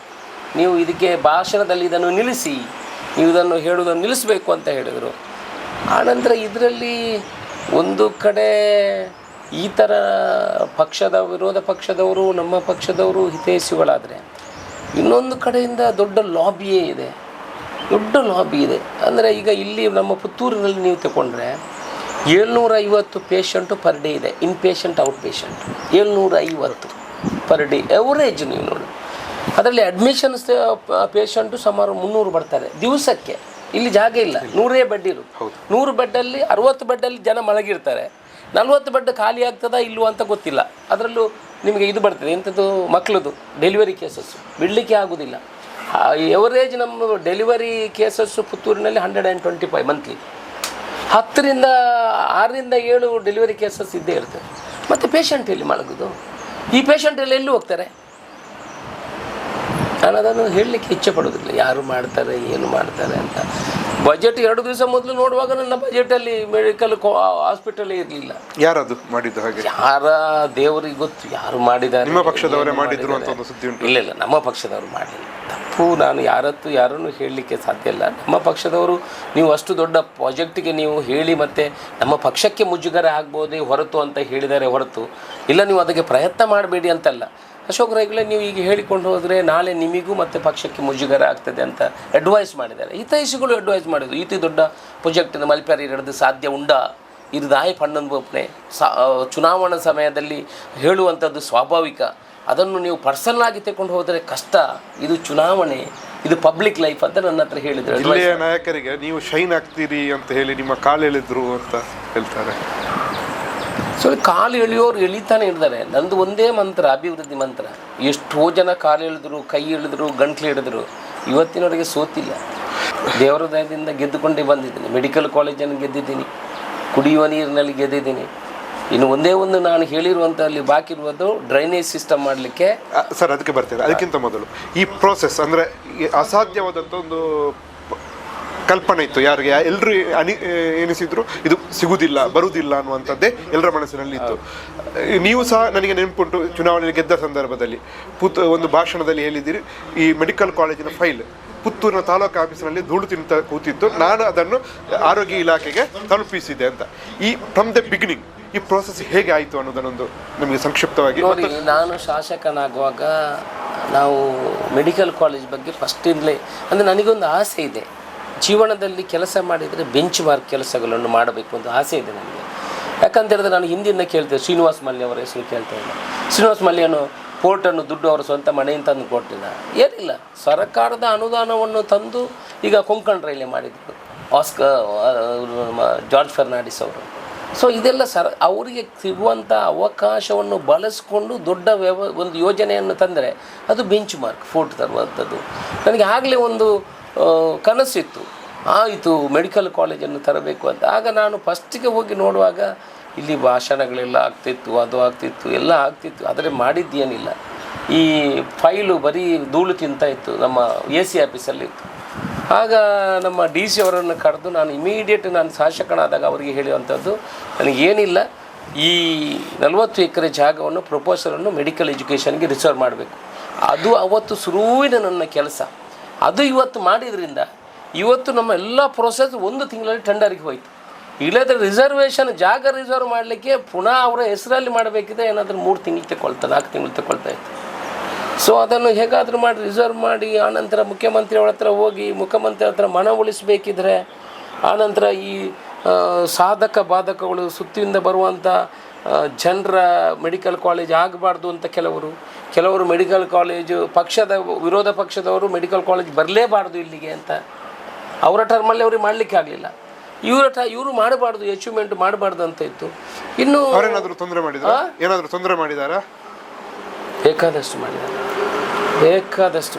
ನೀವು ಇದಕ್ಕೆ ಭಾಷಣದಲ್ಲಿ ಇದನ್ನು ನಿಲ್ಲಿಸಿ, ನೀವು ಇದನ್ನು ಹೇಳುವುದನ್ನು ನಿಲ್ಲಿಸಬೇಕು ಅಂತ ಹೇಳಿದರು. ಆನಂತರ ಇದರಲ್ಲಿ ಒಂದು ಕಡೆ ಈ ಥರ ವಿರೋಧ ಪಕ್ಷದವರು, ನಮ್ಮ ಪಕ್ಷದವರು ಹಿತೈಷಿಗಳಾದರೆ, ಇನ್ನೊಂದು ಕಡೆಯಿಂದ ದೊಡ್ಡ ಲಾಬಿಯೇ ಇದೆ, ದೊಡ್ಡ ಲಾಬಿ ಇದೆ. ಅಂದರೆ ಈಗ ಇಲ್ಲಿ ನಮ್ಮ ಪುತ್ತೂರಿನಲ್ಲಿ ನೀವು ತಗೊಂಡ್ರೆ 750 ಪೇಷಂಟು ಪರ್ ಡೇ ಇದೆ, ಇನ್ patient out patient 750 per day average ನೀವು ನೋಡಿ. ಅದರಲ್ಲಿ ಅಡ್ಮಿಷನ್ಸ್ ಪೇಷಂಟು ಸುಮಾರು 300 ಬರ್ತಾರೆ ದಿವಸಕ್ಕೆ. ಇಲ್ಲಿ ಜಾಗ ಇಲ್ಲ, 100 ಬೆಡ್ ಇರು, 100 ಬೆಡ್ಡಲ್ಲಿ 60 ಬೆಡ್ಡಲ್ಲಿ ಜನ ಮಲಗಿರ್ತಾರೆ, 40 ಬೆಡ್ ಖಾಲಿ ಆಗ್ತದಾ ಇಲ್ಲವೋ ಅಂತ ಗೊತ್ತಿಲ್ಲ. ಅದರಲ್ಲೂ ನಿಮಗೆ ಇದು ಬರ್ತದೆ ಎಂಥದ್ದು, ಮಕ್ಕಳದು ಡೆಲಿವರಿ ಕೇಸಸ್ಸು ಬಿಡಲಿಕ್ಕೆ ಆಗೋದಿಲ್ಲ. ಎವರೇಜ್ ನಮ್ಮ ಡೆಲಿವರಿ ಕೇಸಸ್ಸು ಪುತ್ತೂರಿನಲ್ಲಿ 125 ಮಂತ್ಲಿ, 6ರಿಂದ 7 ಡೆಲಿವರಿ ಕೇಸಸ್ ಇದ್ದೇ ಇರ್ತದೆ. ಮತ್ತು ಪೇಷಂಟ್ ಎಲ್ಲಿ ಮಲಗೋದು? ಈ ಪೇಷಂಟ್ ಎಲ್ಲಿ ಹೋಗ್ತಾರೆ? ನಾನು ಅದನ್ನು ಹೇಳಲಿಕ್ಕೆ ಇಚ್ಛೆ ಪಡೋದಿಲ್ಲ, ಯಾರು ಮಾಡ್ತಾರೆ ಏನು ಮಾಡ್ತಾರೆ ಅಂತ. ಬಜೆಟ್ 2 ದಿವಸ ಮೊದಲು ನೋಡುವಾಗ ನನ್ನ ಬಜೆಟಲ್ಲಿ ಮೆಡಿಕಲ್ ಹಾಸ್ಪಿಟಲ್ ಇರಲಿಲ್ಲ. ಯಾರದು ಮಾಡಿದ್ದು ಹಾಗೆ? ಯಾರ ದೇವರಿಗೆ ಗೊತ್ತು ಯಾರು ಮಾಡಿದ್ದಾರೆ. ನಿಮ್ಮ ಪಕ್ಷದವರೇ ಮಾಡಿದ್ರು ಅಂತ ಒಂದು ಸುದ್ದಿ ಉಂಟು. ಇಲ್ಲ, ನಮ್ಮ ಪಕ್ಷದವರು ಮಾಡಿಲ್ಲ. ತಪ್ಪು ನಾನು ಯಾರನ್ನು ಹೇಳಲಿಕ್ಕೆ ಸಾಧ್ಯ ಇಲ್ಲ. ನಮ್ಮ ಪಕ್ಷದವರು ನೀವು ಅಷ್ಟು ದೊಡ್ಡ ಪ್ರಾಜೆಕ್ಟಿಗೆ ನೀವು ಹೇಳಿ ಮತ್ತೆ ನಮ್ಮ ಪಕ್ಷಕ್ಕೆ ಮುಜುಗರ ಆಗ್ಬೋದೇ ಹೊರತು ಅಂತ ಹೇಳಿದ್ದಾರೆ ಹೊರತು ಇಲ್ಲ ನೀವು ಅದಕ್ಕೆ ಪ್ರಯತ್ನ ಮಾಡಬೇಡಿ ಅಂತಲ್ಲ. ಅಶೋಕ್ ರೈಗಳೇ ನೀವು ಈಗ ಹೇಳಿಕೊಂಡು ಹೋದರೆ ನಾಳೆ ನಿಮಗೂ ಮತ್ತು ಪಕ್ಷಕ್ಕೆ ಮುಜುಗರ ಆಗ್ತದೆ ಅಂತ ಅಡ್ವೈಸ್ ಮಾಡಿದ್ದಾರೆ. ಹಿತೈಷಿಗಳು ಅಡ್ವೈಸ್ ಮಾಡಿದ್ರು, ಈತಿ ದೊಡ್ಡ ಪ್ರಾಜೆಕ್ಟಿನ ಮಲ್ಪ್ಯಾರಿ ಹಿಡಿದು ಸಾಧ್ಯ ಉಂಡಾ ಇದು ದಾಯಿ ಪಣ್ಣನ್ಬೋಪನೆ ಚುನಾವಣಾ ಸಮಯದಲ್ಲಿ ಹೇಳುವಂಥದ್ದು ಸ್ವಾಭಾವಿಕ. ಅದನ್ನು ನೀವು ಪರ್ಸನಲ್ ಆಗಿ ತಗೊಂಡು ಹೋದರೆ ಕಷ್ಟ. ಇದು ಚುನಾವಣೆ, ಇದು ಪಬ್ಲಿಕ್ ಲೈಫ್ ಅಂತ ನನ್ನ ಹತ್ರ ಹೇಳಿದ್ರು. ಜಿಲ್ಲೆಯ ನಾಯಕರಿಗೆ ನೀವು ಶೈನ್ ಆಗ್ತೀರಿ ಅಂತ ಹೇಳಿ ನಿಮ್ಮ ಕಾಲು ಎಳೆದ್ರು ಅಂತ ಹೇಳ್ತಾರೆ. ಸೊ ಕಾಲು ಎಳೆಯೋರು ಎಳಿತಾನೆ ಇರ್ತಾರೆ. ನಂದು ಒಂದೇ ಮಂತ್ರ, ಅಭಿವೃದ್ಧಿ ಮಂತ್ರ. ಎಷ್ಟೋ ಜನ ಕಾಲು ಎಳೆದ್ರು, ಕೈ ಎಳೆದ್ರು, ಗಂಟ್ಲು ಹಿಡಿದ್ರು, ಇವತ್ತಿನವರೆಗೆ ಸೋತಿಲ್ಲ. ದೇವರ ದಯದಿಂದ ಗೆದ್ದುಕೊಂಡೇ ಬಂದಿದ್ದೀನಿ. ಮೆಡಿಕಲ್ ಕಾಲೇಜನ್ನು ಗೆದ್ದಿದ್ದೀನಿ, ಕುಡಿಯುವ ನೀರಿನಲ್ಲಿ ಗೆದ್ದಿದ್ದೀನಿ. ಇನ್ನು ಒಂದೇ ಒಂದು ನಾನು ಹೇಳಿರುವಂಥ ಅಲ್ಲಿ ಬಾಕಿ ಇರುವುದು ಡ್ರೈನೇಜ್ ಸಿಸ್ಟಮ್ ಮಾಡಲಿಕ್ಕೆ. ಸರ್ ಅದಕ್ಕೆ ಬರ್ತೇನೆ. ಅದಕ್ಕಿಂತ ಮೊದಲು ಈ ಪ್ರೋಸೆಸ್ ಅಂದರೆ ಅಸಾಧ್ಯವಾದಂಥ ಒಂದು ಕಲ್ಪನೆ ಇತ್ತು ಯಾರಿಗೆ, ಎಲ್ಲರೂ ಎನಿಸಿದ್ರು ಇದು ಸಿಗುವುದಿಲ್ಲ ಬರುವುದಿಲ್ಲ ಅನ್ನುವಂಥದ್ದೇ ಎಲ್ಲರ ಮನಸ್ಸಿನಲ್ಲಿ ಇತ್ತು. ನೀವು ಸಹ ನನಗೆ ನೆನಪುಂಟು, ಚುನಾವಣೆಯಲ್ಲಿ ಗೆದ್ದ ಸಂದರ್ಭದಲ್ಲಿ ಒಂದು ಭಾಷಣದಲ್ಲಿ ಹೇಳಿದ್ದೀರಿ, ಈ ಮೆಡಿಕಲ್ ಕಾಲೇಜಿನ ಫೈಲ್ ಪುತ್ತೂರಿನ ತಾಲೂಕು ಆಫೀಸಿನಲ್ಲಿ ಧೂಳು ತಿಂತ ಕೂತಿತ್ತು, ನಾನು ಅದನ್ನು ಆರೋಗ್ಯ ಇಲಾಖೆಗೆ ತಲುಪಿಸಿದೆ ಅಂತ. ಈ ಫ್ರಮ್ ದ ಬಿಗಿನಿಂಗ್ ಈ ಪ್ರೋಸೆಸ್ ಹೇಗೆ ಆಯಿತು ಅನ್ನೋದನ್ನೊಂದು ನಮಗೆ ಸಂಕ್ಷಿಪ್ತವಾಗಿ. ನೋಡಿ, ನಾನು ಶಾಸಕನಾಗುವಾಗ ನಾವು ಮೆಡಿಕಲ್ ಕಾಲೇಜ್ ಬಗ್ಗೆ ಫಸ್ಟಿಂದಲೇ ಅಂದರೆ ನನಗೊಂದು ಆಸೆ ಇದೆ, ಜೀವನದಲ್ಲಿ ಕೆಲಸ ಮಾಡಿದರೆ ಬೆಂಚ್ ಮಾರ್ಕ್ ಕೆಲಸಗಳನ್ನು ಮಾಡಬೇಕು ಅಂತ ಆಸೆ ಇದೆ ನನಗೆ. ಯಾಕಂತ ಹೇಳಿದ್ರೆ ನಾನು ಹಿಂದಿನ ಕೇಳ್ತೇವೆ, ಶ್ರೀನಿವಾಸ್ ಮಲ್ಯ ಅವರ ಹೆಸರು ಕೇಳ್ತಾ ಇಲ್ಲ. ಶ್ರೀನಿವಾಸ್ ಮಲ್ಯನು ಪೋರ್ಟನ್ನು ದುಡ್ಡು ಅವರ ಸ್ವಂತ ಮನೆಯಿಂದ ತಂದು ಕೊಟ್ಟಿಲ್ಲ, ಏನಿಲ್ಲ, ಸರ್ಕಾರದ ಅನುದಾನವನ್ನು ತಂದು ಈಗ ಕೊಂಕಣ್ ರೈಲ್ವೆ ಮಾಡಿದ್ರು ಜಾರ್ಜ್ ಫೆರ್ನಾಂಡಿಸ್ ಅವರು. ಸೊ ಇದೆಲ್ಲ ಅವರಿಗೆ ಸಿಗುವಂಥ ಅವಕಾಶವನ್ನು ಬಳಸ್ಕೊಂಡು ದೊಡ್ಡ ಒಂದು ಯೋಜನೆಯನ್ನು ತಂದರೆ ಅದು ಬೆಂಚ್ ಮಾರ್ಕ್ ಫೋರ್ಟ್ ತರುವಂಥದ್ದು. ನನಗೆ ಆಗಲೇ ಒಂದು ಕನಸಿತ್ತು, ಆಯಿತು ಮೆಡಿಕಲ್ ಕಾಲೇಜನ್ನು ತರಬೇಕು ಅಂತ. ಆಗ ನಾನು ಫಸ್ಟಿಗೆ ಹೋಗಿ ನೋಡುವಾಗ ಇಲ್ಲಿ ಭಾಷಣಗಳೆಲ್ಲ ಆಗ್ತಿತ್ತು, ಅದು ಆಗ್ತಿತ್ತು, ಎಲ್ಲ ಆಗ್ತಿತ್ತು, ಆದರೆ ಮಾಡಿದ್ದೇನಿಲ್ಲ. ಈ ಫೈಲು ಬರೀ ಧೂಳು ತಿಂತ ಇತ್ತು, ನಮ್ಮ AC ಆಫೀಸಲ್ಲಿತ್ತು. ಆಗ ನಮ್ಮ DC ಅವರನ್ನು ಕರೆದು ನಾನು ಇಮಿಡಿಯೇಟ್ ನಾನು ಶಾಸಕನಾದಾಗ ಅವರಿಗೆ ಹೇಳುವಂಥದ್ದು, ನನಗೇನಿಲ್ಲ, ಈ 40 ಎಕರೆ ಜಾಗವನ್ನು ಪ್ರಪೋಸಲನ್ನು ಮೆಡಿಕಲ್ ಎಜುಕೇಷನ್ಗೆ ರಿಸರ್ವ್ ಮಾಡಬೇಕು. ಅದು ಅವತ್ತು ಶುರುವಿನ ನನ್ನ ಕೆಲಸ. ಅದು ಇವತ್ತು ಮಾಡಿದ್ರಿಂದ ಇವತ್ತು ನಮ್ಮ ಎಲ್ಲ ಪ್ರೊಸೆಸ್ 1 ತಿಂಗಳಲ್ಲಿ ಟೆಂಡರಿಗೆ ಹೋಯಿತು. ಇಲ್ಲದ್ರೆ ರಿಸರ್ವೇಷನ್ ಜಾಗ ರಿಸರ್ವ್ ಮಾಡಲಿಕ್ಕೆ ಪುನಃ ಅವರ ಹೆಸರಲ್ಲಿ ಮಾಡಬೇಕಿದೆ, ಏನಾದರೂ 3 ತಿಂಗಳು ತಗೊಳ್ತಾ 4 ತಿಂಗಳು ತಗೊಳ್ತಾ ಇತ್ತು. ಸೊ ಅದನ್ನು ಹೇಗಾದರೂ ಮಾಡಿ ರಿಸರ್ವ್ ಮಾಡಿ ಆನಂತರ ಮುಖ್ಯಮಂತ್ರಿಯವರ ಹತ್ರ ಹೋಗಿ ಮುಖ್ಯಮಂತ್ರಿ ಹತ್ರ ಮನವೊಲಿಸಬೇಕಿದ್ರೆ, ಆನಂತರ ಈ ಸಾಧಕ ಬಾಧಕಗಳು ಸುತ್ತಿನಿಂದ ಬರುವಂಥ ಜನರ ಮೆಡಿಕಲ್ ಕಾಲೇಜ್ ಆಗಬಾರ್ದು ಅಂತ ಕೆಲವರು ಮೆಡಿಕಲ್ ಕಾಲೇಜು ವಿರೋಧ ಪಕ್ಷದವರು ಮೆಡಿಕಲ್ ಕಾಲೇಜ್ ಬರಲೇಬಾರ್ದು ಇಲ್ಲಿಗೆ ಅಂತ ಅವರ ಟರ್ಮಲ್ಲಿ ಅವ್ರಿಗೆ ಮಾಡಲಿಕ್ಕೆ ಆಗಲಿಲ್ಲ. ಇವರು ಮಾಡಬಾರ್ದು, ಅಚೀವ್ಮೆಂಟ್ ಮಾಡಬಾರ್ದು ಅಂತ ಇತ್ತು. ಇನ್ನು ಏನಾದರೂ ತೊಂದರೆ ಮಾಡಿದಾರಾ? ಬೇಕಾದಷ್ಟು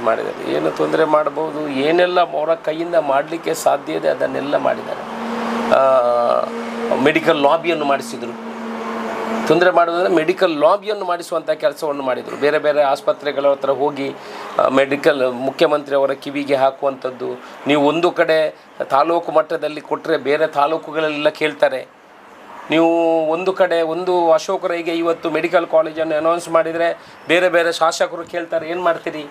ಮಾಡಿದ್ದಾರೆ. ಏನು ತೊಂದರೆ ಮಾಡ್ಬೋದು, ಏನೆಲ್ಲ ಅವರ ಕೈಯಿಂದ ಮಾಡಲಿಕ್ಕೆ ಸಾಧ್ಯ ಇದೆ ಅದನ್ನೆಲ್ಲ ಮಾಡಿದ್ದಾರೆ. ಮೆಡಿಕಲ್ ಲಾಬಿಯನ್ನು ಮಾಡಿಸಿದರು. ತೊಂದರೆ ಮಾಡೋದಂದರೆ ಮೆಡಿಕಲ್ ಲಾಬಿಯನ್ನು ಮಾಡಿಸುವಂಥ ಕೆಲಸವನ್ನು ಮಾಡಿದರು. ಬೇರೆ ಬೇರೆ ಆಸ್ಪತ್ರೆಗಳ ಹತ್ರ ಹೋಗಿ ಮುಖ್ಯಮಂತ್ರಿ ಅವರ ಕಿವಿಗೆ ಹಾಕುವಂಥದ್ದು. ನೀವು ಒಂದು ಕಡೆ ತಾಲೂಕು ಮಟ್ಟದಲ್ಲಿ ಕೊಟ್ಟರೆ ಬೇರೆ ತಾಲೂಕುಗಳೆಲ್ಲ ಕೇಳ್ತಾರೆ. ನೀವು ಒಂದು ಅಶೋಕರೈಗೆ ಇವತ್ತು ಮೆಡಿಕಲ್ ಕಾಲೇಜನ್ನು ಅನೌನ್ಸ್ ಮಾಡಿದರೆ ಬೇರೆ ಬೇರೆ ಶಾಸಕರು ಕೇಳ್ತಾರೆ, ಏನು ಮಾಡ್ತೀರಿ,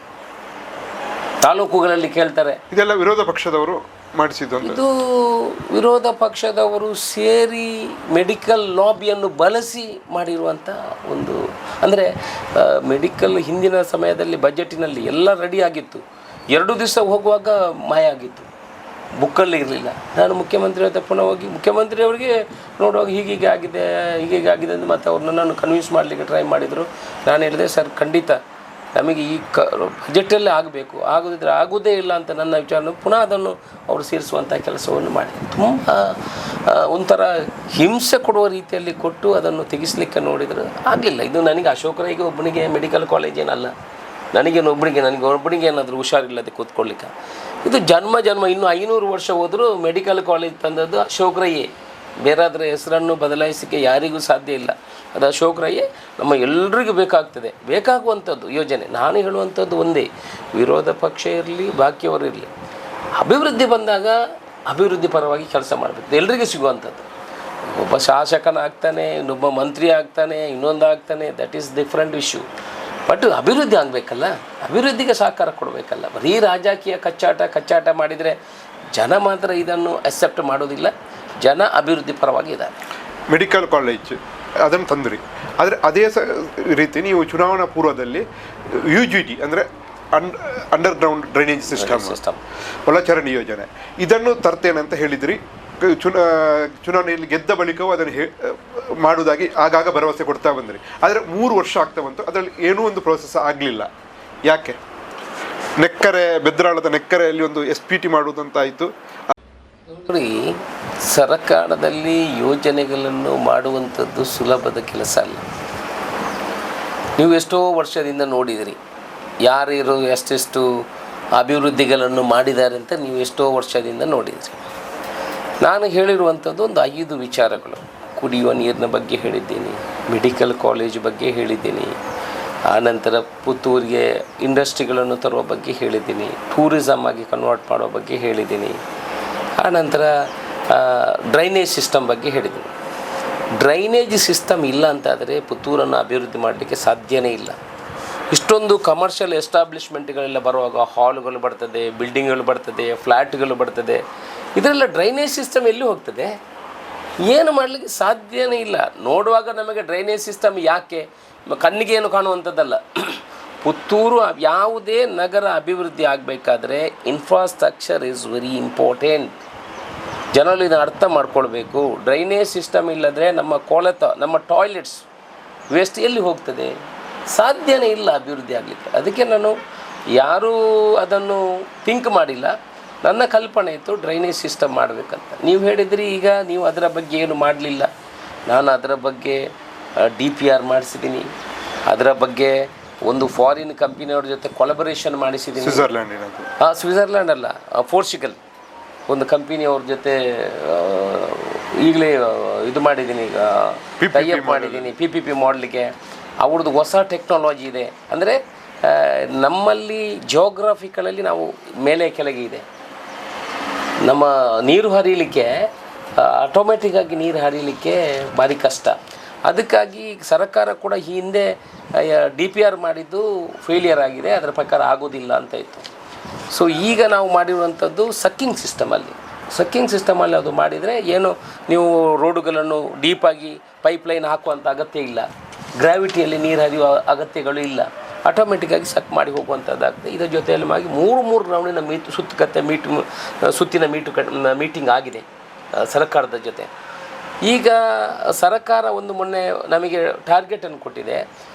ತಾಲೂಕುಗಳಲ್ಲಿ ಕೇಳ್ತಾರೆ. ಇದೆಲ್ಲ ವಿರೋಧ ಪಕ್ಷದವರು ಮಾಡಿಸಿದ್ದು. ಇದು ವಿರೋಧ ಪಕ್ಷದವರು ಸೇರಿ ಮೆಡಿಕಲ್ ಲಾಬಿಯನ್ನು ಬಳಸಿ ಮಾಡಿರುವಂಥ ಒಂದು, ಅಂದರೆ ಮೆಡಿಕಲ್ ಹಿಂದಿನ ಸಮಯದಲ್ಲಿ ಬಜೆಟಿನಲ್ಲಿ ಎಲ್ಲ ರೆಡಿ ಆಗಿತ್ತು, 2 ದಿವಸ ಹೋಗುವಾಗ ಮಾಯ ಆಗಿತ್ತು, ಬುಕ್ಕಲ್ಲಿ ಇರಲಿಲ್ಲ. ನಾನು ಮುಖ್ಯಮಂತ್ರಿ ಹತ್ರ ಪುನಃ ಹೋಗಿ ಮುಖ್ಯಮಂತ್ರಿಯವರಿಗೆ ನೋಡುವಾಗ ಹೀಗೆ ಆಗಿದೆ ಅಂತ ಮತ್ತು ಅವ್ರು ನನ್ನನ್ನು ಕನ್ವಿನ್ಸ್ ಮಾಡಲಿಕ್ಕೆ ಟ್ರೈ ಮಾಡಿದರು. ನಾನು ಹೇಳಿದೆ, ಸರ್ ಖಂಡಿತ ನಮಗೆ ಈ ಬಜೆಟಲ್ಲೇ ಆಗಬೇಕು, ಆಗೋದೇ ಇಲ್ಲ ಅಂತ ನನ್ನ ವಿಚಾರ. ಪುನಃ ಅದನ್ನು ಅವರು ಸೇರಿಸುವಂಥ ಕೆಲಸವನ್ನು ಮಾಡಿ ತುಂಬ ಒಂಥರ ಹಿಂಸೆ ಕೊಡುವ ರೀತಿಯಲ್ಲಿ ಕೊಟ್ಟು ಅದನ್ನು ತೆಗಿಸ್ಲಿಕ್ಕೆ ನೋಡಿದರು, ಆಗಲಿಲ್ಲ. ಇದು ನನಗೆ ಅಶೋಕರೈಗೆ ಒಬ್ಬನಿಗೆ ಮೆಡಿಕಲ್ ಕಾಲೇಜ್ ಏನಲ್ಲ, ನನಗೆ ಒಬ್ಬನಿಗೆ ಏನಾದರೂ ಹುಷಾರಿಲ್ಲದೆ ಕೂತ್ಕೊಳ್ಳಿಕ್ಕೆ. ಇದು ಜನ್ಮ ಇನ್ನು 500 ವರ್ಷ ಹೋದರೂ ಮೆಡಿಕಲ್ ಕಾಲೇಜ್ ತಂದದ್ದು ಅಶೋಕರಯ್ಯೇ. ಬೇರಾದರೆ ಹೆಸರನ್ನು ಬದಲಾಯಿಸಲಿಕ್ಕೆ ಯಾರಿಗೂ ಸಾಧ್ಯ ಇಲ್ಲ. ಅದು ಅಶೋಕ್ ರೈ ನಮ್ಮ ಎಲ್ರಿಗೂ ಬೇಕಾಗುವಂಥದ್ದು ಯೋಜನೆ. ನಾನು ಹೇಳುವಂಥದ್ದು ಒಂದೇ, ವಿರೋಧ ಪಕ್ಷ ಇರಲಿ, ಬಾಕಿಯವರು ಇರಲಿ, ಅಭಿವೃದ್ಧಿ ಬಂದಾಗ ಅಭಿವೃದ್ಧಿ ಪರವಾಗಿ ಕೆಲಸ ಮಾಡಬೇಕು, ಎಲ್ರಿಗೂ ಸಿಗುವಂಥದ್ದು. ಒಬ್ಬ ಶಾಸಕನಾಗ್ತಾನೆ, ಇನ್ನೊಬ್ಬ ಮಂತ್ರಿ ಆಗ್ತಾನೆ, ಇನ್ನೊಂದು ಆಗ್ತಾನೆ, that is different issue. But ಅಭಿವೃದ್ಧಿ ಆಗಬೇಕಲ್ಲ, ಅಭಿವೃದ್ಧಿಗೆ ಸಹಕಾರ ಕೊಡಬೇಕಲ್ಲ. ಬರೀ ರಾಜಕೀಯ ಕಚ್ಚಾಟ ಮಾಡಿದರೆ ಜನ ಮಾತ್ರ ಇದನ್ನು ಅಕ್ಸೆಪ್ಟ್ ಮಾಡೋದಿಲ್ಲ. ಜನ ಅಭಿವೃದ್ಧಿ ಪರವಾಗಿ ಇದ್ದಾರೆ. ಮೆಡಿಕಲ್ ಕಾಲೇಜ್ ಅದನ್ನು ತಂದ್ರಿ, ಆದರೆ ಅದೇ ರೀತಿ ನೀವು ಚುನಾವಣಾ ಪೂರ್ವದಲ್ಲಿ UGD ಅಂದರೆ ಅಂಡರ್ಗ್ರೌಂಡ್ ಡ್ರೈನೇಜ್ ಸಿಸ್ಟಮ್ ಒಳಚರಂಡಿ ಯೋಜನೆ ಇದನ್ನು ತರ್ತೇನೆ ಅಂತ ಹೇಳಿದ್ರಿ. ಚುನಾವಣೆಯಲ್ಲಿ ಗೆದ್ದ ಬಳಿಕವೂ ಅದನ್ನು ಮಾಡುವುದಾಗಿ ಆಗಾಗ ಭರವಸೆ ಕೊಡ್ತಾ ಬಂದ್ರಿ. ಆದರೆ 3 ವರ್ಷ ಆಗ್ತಾ ಬಂತು, ಅದರಲ್ಲಿ ಏನೂ ಒಂದು ಪ್ರೋಸೆಸ್ ಆಗಲಿಲ್ಲ. ಯಾಕೆ? ಬೆದ್ರಾಳದ ನೆಕ್ಕರೆಯಲ್ಲಿ ಒಂದು SPT ಮಾಡುವುದಂತಾಯಿತು. ನೋಡಿ, ಸರ್ಕಾರದಲ್ಲಿ ಯೋಜನೆಗಳನ್ನು ಮಾಡುವಂಥದ್ದು ಸುಲಭದ ಕೆಲಸ ಅಲ್ಲ. ನೀವು ಎಷ್ಟೋ ವರ್ಷದಿಂದ ನೋಡಿದಿರಿ, ಯಾರ್ಯಾರು ಎಷ್ಟೆಷ್ಟು ಅಭಿವೃದ್ಧಿಗಳನ್ನು ಮಾಡಿದ್ದಾರೆ ಅಂತ ನೀವು ಎಷ್ಟೋ ವರ್ಷದಿಂದ ನೋಡಿದಿರಿ. ನಾನು ಹೇಳಿರುವಂಥದ್ದು ಒಂದು 5 ವಿಚಾರಗಳು. ಕುಡಿಯುವ ನೀರಿನ ಬಗ್ಗೆ ಹೇಳಿದ್ದೀನಿ, ಮೆಡಿಕಲ್ ಕಾಲೇಜ್ ಬಗ್ಗೆ ಹೇಳಿದ್ದೀನಿ, ಆನಂತರ ಪುತ್ತೂರಿಗೆ ಇಂಡಸ್ಟ್ರಿಗಳನ್ನು ತರುವ ಬಗ್ಗೆ ಹೇಳಿದ್ದೀನಿ, ಟೂರಿಸಮ್ ಆಗಿ ಕನ್ವರ್ಟ್ ಮಾಡೋ ಬಗ್ಗೆ ಹೇಳಿದ್ದೀನಿ, ಆನಂತರ ಡ್ರೈನೇಜ್ ಸಿಸ್ಟಮ್ ಬಗ್ಗೆ ಹೇಳಿದ್ದೀನಿ. ಡ್ರೈನೇಜ್ ಸಿಸ್ಟಮ್ ಇಲ್ಲ ಅಂತಾದರೆ ಪುತ್ತೂರನ್ನು ಅಭಿವೃದ್ಧಿ ಮಾಡಲಿಕ್ಕೆ ಸಾಧ್ಯವೇ ಇಲ್ಲ. ಇಷ್ಟೊಂದು ಕಮರ್ಷಿಯಲ್ ಎಸ್ಟಾಬ್ಲಿಷ್ಮೆಂಟ್ಗಳೆಲ್ಲ ಬರುವಾಗ ಹಾಲ್ಗಳು ಬರ್ತದೆ, ಬಿಲ್ಡಿಂಗ್ಗಳು ಬರ್ತದೆ, ಫ್ಲ್ಯಾಟ್ಗಳು ಬರ್ತದೆ, ಇದರೆಲ್ಲ ಡ್ರೈನೇಜ್ ಸಿಸ್ಟಮ್ ಎಲ್ಲಿ ಹೋಗ್ತದೆ? ಏನು ಮಾಡಲಿಕ್ಕೆ ಸಾಧ್ಯವೇ ಇಲ್ಲ. ನೋಡುವಾಗ ನಮಗೆ ಡ್ರೈನೇಜ್ ಸಿಸ್ಟಮ್ ಯಾಕೆ, ಕಣ್ಣಿಗೆ ಏನು ಕಾಣುವಂಥದ್ದಲ್ಲ. ಪುತ್ತೂರು ಯಾವುದೇ ನಗರ ಅಭಿವೃದ್ಧಿ ಆಗಬೇಕಾದ್ರೆ ಇನ್ಫ್ರಾಸ್ಟ್ರಕ್ಚರ್ ಈಸ್ ವೆರಿ ಇಂಪಾರ್ಟೆಂಟ್. ಜನರು ಇದನ್ನು ಅರ್ಥ ಮಾಡ್ಕೊಳ್ಬೇಕು. ಡ್ರೈನೇಜ್ ಸಿಸ್ಟಮ್ ಇಲ್ಲದ್ರೆ ನಮ್ಮ ಟಾಯ್ಲೆಟ್ಸ್ ವೇಸ್ಟ್ ಎಲ್ಲಿ ಹೋಗ್ತದೆ? ಸಾಧ್ಯವೇ ಇಲ್ಲ ಅಭಿವೃದ್ಧಿ ಆಗಲಿಕ್ಕೆ. ಅದಕ್ಕೆ ನಾನು ಯಾರೂ ಅದನ್ನು ಥಿಂಕ್ ಮಾಡಿಲ್ಲ. ನನ್ನ ಕಲ್ಪನೆ ಇತ್ತು ಡ್ರೈನೇಜ್ ಸಿಸ್ಟಮ್ ಮಾಡಬೇಕಂತ. ನೀವು ಹೇಳಿದ್ರಿ ಈಗ ನೀವು ಅದರ ಬಗ್ಗೆ ಏನು ಮಾಡಲಿಲ್ಲ. ನಾನು ಅದರ ಬಗ್ಗೆ DPR ಮಾಡಿಸಿದ್ದೀನಿ, ಅದರ ಬಗ್ಗೆ ಒಂದು ಫಾರಿನ್ ಕಂಪನಿಯವ್ರ ಜೊತೆ ಕೊಲಬರೇಷನ್ ಮಾಡಿಸಿದ್ದೀನಿ. ಸ್ವಿಟ್ಜರ್ಲ್ಯಾಂಡ್ ಅಲ್ಲ, ಪೋರ್ಚುಗಲ್ ಒಂದು ಕಂಪನಿಯವ್ರ ಜೊತೆ ಈಗಲೇ ಇದು ಮಾಡಿದ್ದೀನಿ, ಈಗ ಟೈಅಪ್ ಮಾಡಿದ್ದೀನಿ PPP ಮಾಡಲಿಕ್ಕೆ. ಅವ್ರದ್ದು ಹೊಸ ಟೆಕ್ನಾಲಜಿ ಇದೆ. ಅಂದರೆ ನಮ್ಮಲ್ಲಿ ಜಿಯೋಗ್ರಫಿಕಲಲ್ಲಿ ನಾವು ಮೇಲೆ ಕೆಳಗೆ ಇದೆ. ನಮ್ಮ ನೀರು ಹರಿಯಲಿಕ್ಕೆ ಆಟೋಮೆಟಿಕ್ಕಾಗಿ ನೀರು ಹರಿಯಲಿಕ್ಕೆ ಭಾರಿ ಕಷ್ಟ. ಅದಕ್ಕಾಗಿ ಸರ್ಕಾರ ಕೂಡ ಈ ಹಿಂದೆ DPR ಮಾಡಿದ್ದು ಫೇಲಿಯರ್ ಆಗಿದೆ, ಅದರ ಪ್ರಕಾರ ಆಗೋದಿಲ್ಲ ಅಂತ ಇತ್ತು. ಸೊ ಈಗ ನಾವು ಮಾಡಿರುವಂಥದ್ದು ಸಕ್ಕಿಂಗ್ ಸಿಸ್ಟಮಲ್ಲಿ ಅದು ಮಾಡಿದರೆ ಏನು, ನೀವು ರೋಡುಗಳನ್ನು ಡೀಪಾಗಿ ಪೈಪ್ಲೈನ್ ಹಾಕುವಂಥ ಅಗತ್ಯ ಇಲ್ಲ, ಗ್ರಾವಿಟಿಯಲ್ಲಿ ನೀರು ಹರಿಯುವ ಅಗತ್ಯಗಳು ಇಲ್ಲ, ಆಟೋಮೆಟಿಕ್ಕಾಗಿ ಸಕ್ ಮಾಡಿ ಹೋಗುವಂಥದ್ದಾಗ್ತದೆ. ಇದರ ಜೊತೆಯಲ್ಲಿ ಮಾಡಿ 3 ರೌಂಡಿನ ಸುತ್ತಿನ ಮೀಟಿಂಗ್ ಆಗಿದೆ ಸರ್ಕಾರದ ಜೊತೆ. ಈಗ ಸರ್ಕಾರ ಒಂದು ಮೊನ್ನೆ ನಮಗೆ ಟಾರ್ಗೆಟನ್ನು ಕೊಟ್ಟಿದೆ,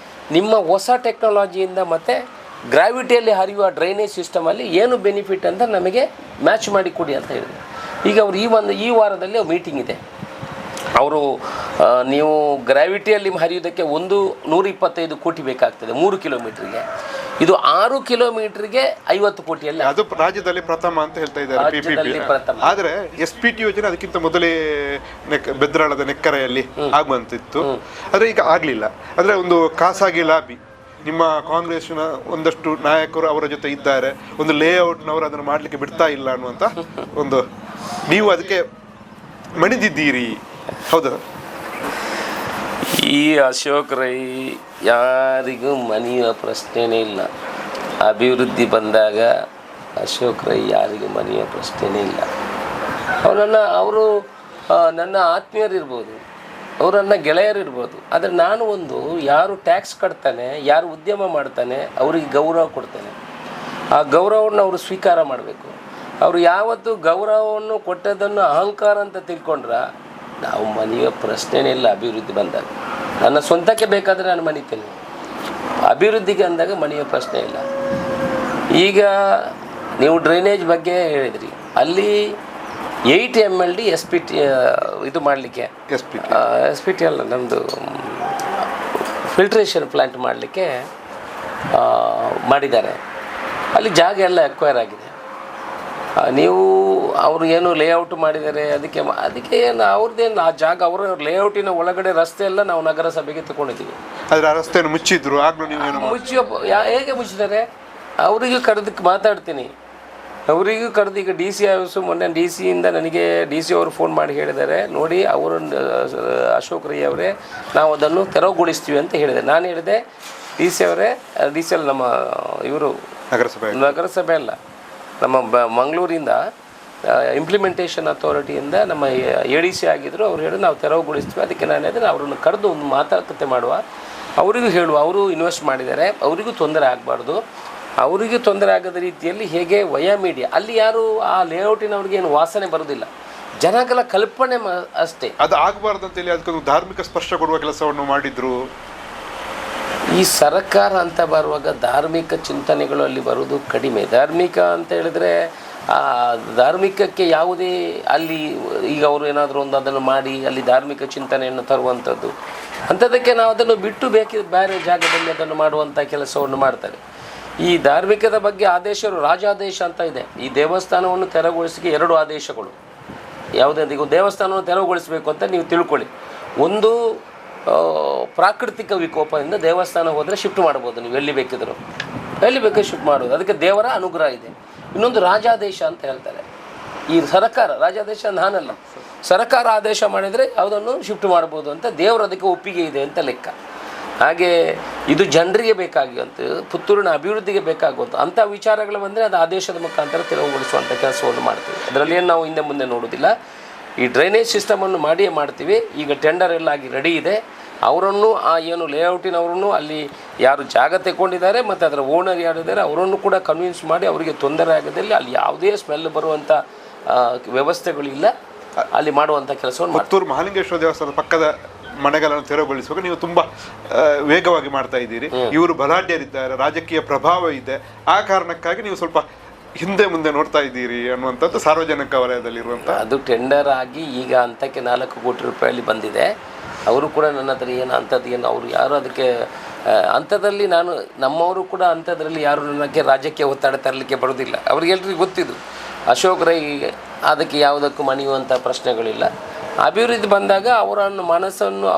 ನಿಮ್ಮ ಹೊಸ ಟೆಕ್ನಾಲಜಿಯಿಂದ ಮತ್ತು ಗ್ರಾವಿಟಿಯಲ್ಲಿ ಹರಿಯುವ ಡ್ರೈನೇಜ್ ಸಿಸ್ಟಮಲ್ಲಿ ಏನು ಬೆನಿಫಿಟ್ ಅಂತ ನಮಗೆ ಮ್ಯಾಚ್ ಮಾಡಿ ಕೊಡಿ ಅಂತ ಹೇಳಿದೆ. ಈಗ ಅವರು ಈ ವಾರದಲ್ಲಿ ಮೀಟಿಂಗ್ ಇದೆ. ಅವರು ನೀವು ಗ್ರಾವಿಟಿಯಲ್ಲಿ ಹರಿಯೋದಕ್ಕೆ 125 ಕೋಟಿ ಬೇಕಾಗ್ತದೆ 3 ಕಿಲೋಮೀಟ್ರಿಗೆ. ಇದು 6 ಕಿಲೋಮೀಟರ್ಗೆ 50 ಕೋಟಿಯಲ್ಲಿ, ಅದು ರಾಜ್ಯದಲ್ಲಿ ಪ್ರಥಮ ಅಂತ ಹೇಳ್ತಾ ಇದ್ದಾರೆ. ಆದರೆ SPT ಯೋಜನೆ ಅದಕ್ಕಿಂತ ಮೊದಲೇ ಬೆದ್ರಾಳದ ನೆಕ್ಕರೆಯಲ್ಲಿ ಆಗುವಂತಿತ್ತು, ಆದರೆ ಈಗ ಆಗಲಿಲ್ಲ. ಅಂದರೆ ಒಂದು ಖಾಸಗಿ ಲಾಬಿ, ನಿಮ್ಮ ಕಾಂಗ್ರೆಸ್ನ ಒಂದಷ್ಟು ನಾಯಕರು ಅವರ ಜೊತೆ ಇದ್ದಾರೆ, ಒಂದು ಲೇಔಟ್ನವರು ಅದನ್ನು ಮಾಡಲಿಕ್ಕೆ ಬಿಡ್ತಾ ಇಲ್ಲ ಅನ್ನುವಂಥ ಒಂದು, ನೀವು ಅದಕ್ಕೆ ಮಣಿದಿದ್ದೀರಿ, ಹೌದಾ? ಈ ಅಶೋಕ್ ರೈ ಯಾರಿಗೂ ಮನೆಯುವ ಪ್ರಶ್ನೆನೇ ಇಲ್ಲ. ಅಭಿವೃದ್ಧಿ ಬಂದಾಗ ಅಶೋಕ್ ರೈ ಯಾರಿಗೂ ಮನೆಯುವ ಪ್ರಶ್ನೆನೇ ಇಲ್ಲ. ಅವರು ನನ್ನ ಆತ್ಮೀಯರಿರ್ಬೋದು, ಅವರು ನನ್ನ ಗೆಳೆಯರಿರ್ಬೋದು. ಆದರೆ ನಾನು ಯಾರು ಟ್ಯಾಕ್ಸ್ ಕಟ್ತಾನೆ, ಯಾರು ಉದ್ಯಮ ಮಾಡ್ತಾನೆ, ಅವರಿಗೆ ಗೌರವ ಕೊಡ್ತಾನೆ. ಆ ಗೌರವವನ್ನು ಅವರು ಸ್ವೀಕಾರ ಮಾಡಬೇಕು. ಅವರು ಯಾವತ್ತು ಗೌರವವನ್ನು ಕೊಟ್ಟದನ್ನು ಅಹಂಕಾರ ಅಂತ ತಿಳ್ಕೊಂಡ್ರೆ ನಾವು ಮನೆಯುವ ಪ್ರಶ್ನೆನೇ ಇಲ್ಲ. ಅಭಿವೃದ್ಧಿ ಬಂದಾಗ ನನ್ನ ಸ್ವಂತಕ್ಕೆ ಬೇಕಾದರೆ ನಾನು ಮನಿತೇನೆ, ಅಭಿವೃದ್ಧಿಗೆ ಅಂದಾಗ ಮನೆಯುವ ಪ್ರಶ್ನೆ ಇಲ್ಲ. ಈಗ ನೀವು ಡ್ರೈನೇಜ್ ಬಗ್ಗೆ ಹೇಳಿದ್ರಿ, ಅಲ್ಲಿ 8 MLD SPT ಇದು ಮಾಡಲಿಕ್ಕೆ, SPT ಅಲ್ಲ, ನಮ್ಮದು ಫಿಲ್ಟ್ರೇಷನ್ ಪ್ಲ್ಯಾಂಟ್ ಮಾಡಲಿಕ್ಕೆ ಮಾಡಿದ್ದಾರೆ. ಅಲ್ಲಿ ಜಾಗ ಎಲ್ಲ ಅಕ್ವೈರ್ ಆಗಿದೆ. ನೀವು ಅವರು ಏನು ಲೇಔಟ್ ಮಾಡಿದ್ದಾರೆ, ಅದಕ್ಕೆ ಏನು ಅವ್ರದ್ದೇನು ಆ ಜಾಗ ಅವರ ಲೇಔಟಿನ ಒಳಗಡೆ ರಸ್ತೆ ಎಲ್ಲ ನಾವು ನಗರಸಭೆಗೆ ತಗೊಂಡಿದ್ದೀವಿ. ಆದರೆ ಆ ರಸ್ತೆಯನ್ನು ಮುಚ್ಚಿದ್ರು, ಆಗಲೂ ನೀವು ಹೇಗೆ ಮುಚ್ಚಿದ್ದಾರೆ? ಅವರಿಗೂ ಕರೆದಕ್ಕೆ ಮಾತಾಡ್ತೀನಿ, ಅವರಿಗೂ ಕರೆದು ಈಗ DC ಆಫೀಸು ಮೊನ್ನೆ DC ಇಂದ ನನಗೆ DC ಅವರು ಫೋನ್ ಮಾಡಿ ಹೇಳಿದ್ದಾರೆ, ನೋಡಿ ಅವರು ಅಶೋಕ್ ರೈ ಅವರೇ ನಾವು ಅದನ್ನು ತೆರವುಗೊಳಿಸ್ತೀವಿ ಅಂತ ಹೇಳಿದೆ. ನಾನು ಹೇಳಿದೆ DC ಅವರೇ, DC ಅಲ್ಲ ನಮ್ಮ ಇವರು ನಗರಸಭೆ ಅಲ್ಲ, ನಮ್ಮ ಮಂಗಳೂರಿಂದ ಇಂಪ್ಲಿಮೆಂಟೇಷನ್ ಅಥಾರಿಟಿಯಿಂದ ನಮ್ಮ ADC ಆಗಿದ್ದರು. ಅವ್ರು ಹೇಳಿ ನಾವು ತೆರವುಗೊಳಿಸ್ತೀವಿ. ಅದಕ್ಕೆ ನಾನು ಹೇಳಿದ್ರೆ ಅವರನ್ನು ಕರೆದು ಒಂದು ಮಾತುಕತೆ ಮಾಡುವ, ಅವರಿಗೂ ಹೇಳುವ, ಅವರು ಇನ್ವೆಸ್ಟ್ ಮಾಡಿದ್ದಾರೆ, ಅವರಿಗೂ ತೊಂದರೆ ಆಗಬಾರ್ದು, ಅವರಿಗೂ ತೊಂದರೆ ಆಗದ ರೀತಿಯಲ್ಲಿ ಹೇಗೆ ವಯಾ ಮೀಡಿಯಾ ಅಲ್ಲಿ ಯಾರು ಆ ಲೇಔಟಿನವ್ರಿಗೆ ಏನು ವಾಸನೆ ಬರೋದಿಲ್ಲ, ಜನಗಳ ಕಲ್ಪನೆ ಅಷ್ಟೇ. ಅದು ಆಗಬಾರ್ದು ಅಂತೇಳಿ ಅದಕ್ಕೊಂದು ಧಾರ್ಮಿಕ ಸ್ಪರ್ಶ ಕೊಡುವ ಕೆಲಸವನ್ನು ಮಾಡಿದ್ರು. ಈ ಸರ್ಕಾರ ಅಂತ ಬರುವಾಗ ಧಾರ್ಮಿಕ ಚಿಂತನೆಗಳು ಅಲ್ಲಿ ಬರೋದು ಕಡಿಮೆ. ಧಾರ್ಮಿಕ ಅಂತ ಹೇಳಿದ್ರೆ ಧಾರ್ಮಿಕಕ್ಕೆ ಯಾವುದೇ ಅಲ್ಲಿ ಈಗ ಅವರು ಏನಾದರೂ ಒಂದು ಅದನ್ನು ಮಾಡಿ ಅಲ್ಲಿ ಧಾರ್ಮಿಕ ಚಿಂತನೆಯನ್ನು ತರುವಂಥದ್ದು ಅಂಥದ್ದಕ್ಕೆ ನಾವು ಅದನ್ನು ಬಿಟ್ಟು ಬೇರೆ ಜಾಗದಲ್ಲಿ ಅದನ್ನು ಮಾಡುವಂಥ ಕೆಲಸವನ್ನು ಮಾಡ್ತಾರೆ. ಈ ಧಾರ್ಮಿಕದ ಬಗ್ಗೆ ಆದೇಶರು ರಾಜಾದೇಶ ಅಂತ ಇದೆ. ಈ ದೇವಸ್ಥಾನವನ್ನು ತೆರವುಗೊಳಿಸಿಕೆ 2 ಆದೇಶಗಳು. ಯಾವುದೇ ಈಗ ದೇವಸ್ಥಾನವನ್ನು ತೆರವುಗೊಳಿಸಬೇಕು ಅಂತ ನೀವು ತಿಳ್ಕೊಳ್ಳಿ. ಒಂದು ಪ್ರಾಕೃತಿಕ ವಿಕೋಪದಿಂದ ದೇವಸ್ಥಾನ ಹೋದರೆ ಶಿಫ್ಟ್ ಮಾಡ್ಬೋದು, ನೀವು ಎಲ್ಲಿ ಬೇಕಿದ್ರು ಶಿಫ್ಟ್ ಮಾಡ್ಬೋದು, ಅದಕ್ಕೆ ದೇವರ ಅನುಗ್ರಹ ಇದೆ. ಇನ್ನೊಂದು ರಾಜಾದೇಶ ಅಂತ ಹೇಳ್ತಾರೆ. ಈ ಸರ್ಕಾರ ರಾಜಾದೇಶ ನಾನಲ್ಲ, ಸರ್ಕಾರ ಆದೇಶ ಮಾಡಿದರೆ ಯಾವುದನ್ನು ಶಿಫ್ಟ್ ಮಾಡ್ಬೋದು ಅಂತ ದೇವರು ಅದಕ್ಕೆ ಒಪ್ಪಿಗೆ ಇದೆ ಅಂತ ಲೆಕ್ಕ. ಹಾಗೆ ಇದು ಜನರಿಗೆ ಬೇಕಾಗುವಂಥ ಪುತ್ತೂರಿನ ಅಭಿವೃದ್ಧಿಗೆ ಬೇಕಾಗುವಂಥ ಅಂಥ ವಿಚಾರಗಳು ಬಂದರೆ ಅದು ಆದೇಶದ ಮುಖಾಂತರ ತೆರವುಗೊಳಿಸುವಂಥ ಕೆಲಸವನ್ನು ಮಾಡ್ತೀವಿ. ಅದರಲ್ಲಿ ಏನು ನಾವು ಹಿಂದೆ ಮುಂದೆ ನೋಡೋದಿಲ್ಲ. ಈ ಡ್ರೈನೇಜ್ ಸಿಸ್ಟಮನ್ನು ಮಾಡಿಯೇ ಮಾಡ್ತೀವಿ. ಈಗ ಟೆಂಡರ್ ಎಲ್ಲ ಆಗಿ ರೆಡಿ ಇದೆ. ಅವರನ್ನು ಆ ಏನು ಲೇಔಟಿನವರನ್ನು ಅಲ್ಲಿ ಯಾರು ಜಾಗ ತೆಗೊಂಡಿದ್ದಾರೆ ಮತ್ತು ಅದರ ಓನರ್ ಯಾರಿದ್ದಾರೆ ಅವರನ್ನು ಕೂಡ ಕನ್ವಿನ್ಸ್ ಮಾಡಿ ಅವರಿಗೆ ತೊಂದರೆ ಆಗದಲ್ಲಿ ಅಲ್ಲಿ ಯಾವುದೇ ಸ್ಮೆಲ್ ಬರುವಂಥ ವ್ಯವಸ್ಥೆಗಳಿಲ್ಲ, ಅಲ್ಲಿ ಮಾಡುವಂಥ ಕೆಲಸವನ್ನು ಪುತ್ತೂರು ಮಹಾಲಿಂಗೇಶ್ವರ ದೇವಸ್ಥಾನದ ಪಕ್ಕದ ಮನೆಗಳನ್ನು ತೆರವುಗೊಳಿಸುವಾಗ ನೀವು ತುಂಬ ವೇಗವಾಗಿ ಮಾಡ್ತಾ ಇದ್ದೀರಿ. ಇವರು ಬಲಾಢ್ಯರಿದ್ದಾರೆ, ರಾಜಕೀಯ ಪ್ರಭಾವ ಇದೆ, ಆ ಕಾರಣಕ್ಕಾಗಿ ನೀವು ಸ್ವಲ್ಪ ಹಿಂದೆ ಮುಂದೆ ನೋಡ್ತಾ ಇದ್ದೀರಿ ಅನ್ನುವಂಥದ್ದು ಸಾರ್ವಜನಿಕ ವಲಯದಲ್ಲಿರುವಂಥ. ಅದು ಟೆಂಡರ್ ಆಗಿ ಈಗ ಹಂತಕ್ಕೆ 4 ಕೋಟಿ ರೂಪಾಯಲ್ಲಿ ಬಂದಿದೆ. ಅವರು ಕೂಡ ನನ್ನ ಹತ್ರ ಏನು ಅಂಥದ್ದು ಏನು ಅವರು ಯಾರು ಅದಕ್ಕೆ ಅಂಥದ್ದಲ್ಲಿ ನಮ್ಮವರು ಕೂಡ ಅಂಥದ್ರಲ್ಲಿ ಯಾರು ನನಗೆ ರಾಜಕೀಯ ಒತ್ತಡ ತರಲಿಕ್ಕೆ ಬರೋದಿಲ್ಲ. ಅವ್ರಿಗೆಲ್ರಿಗೂ ಗೊತ್ತಿದ್ದು ಅಶೋಕ್ ರೈ ಅದಕ್ಕೆ ಯಾವುದಕ್ಕೂ ಮಣಿಯುವಂಥ ಪ್ರಶ್ನೆಗಳಿಲ್ಲ. ಅಭಿವೃದ್ಧಿ ಬಂದಾಗ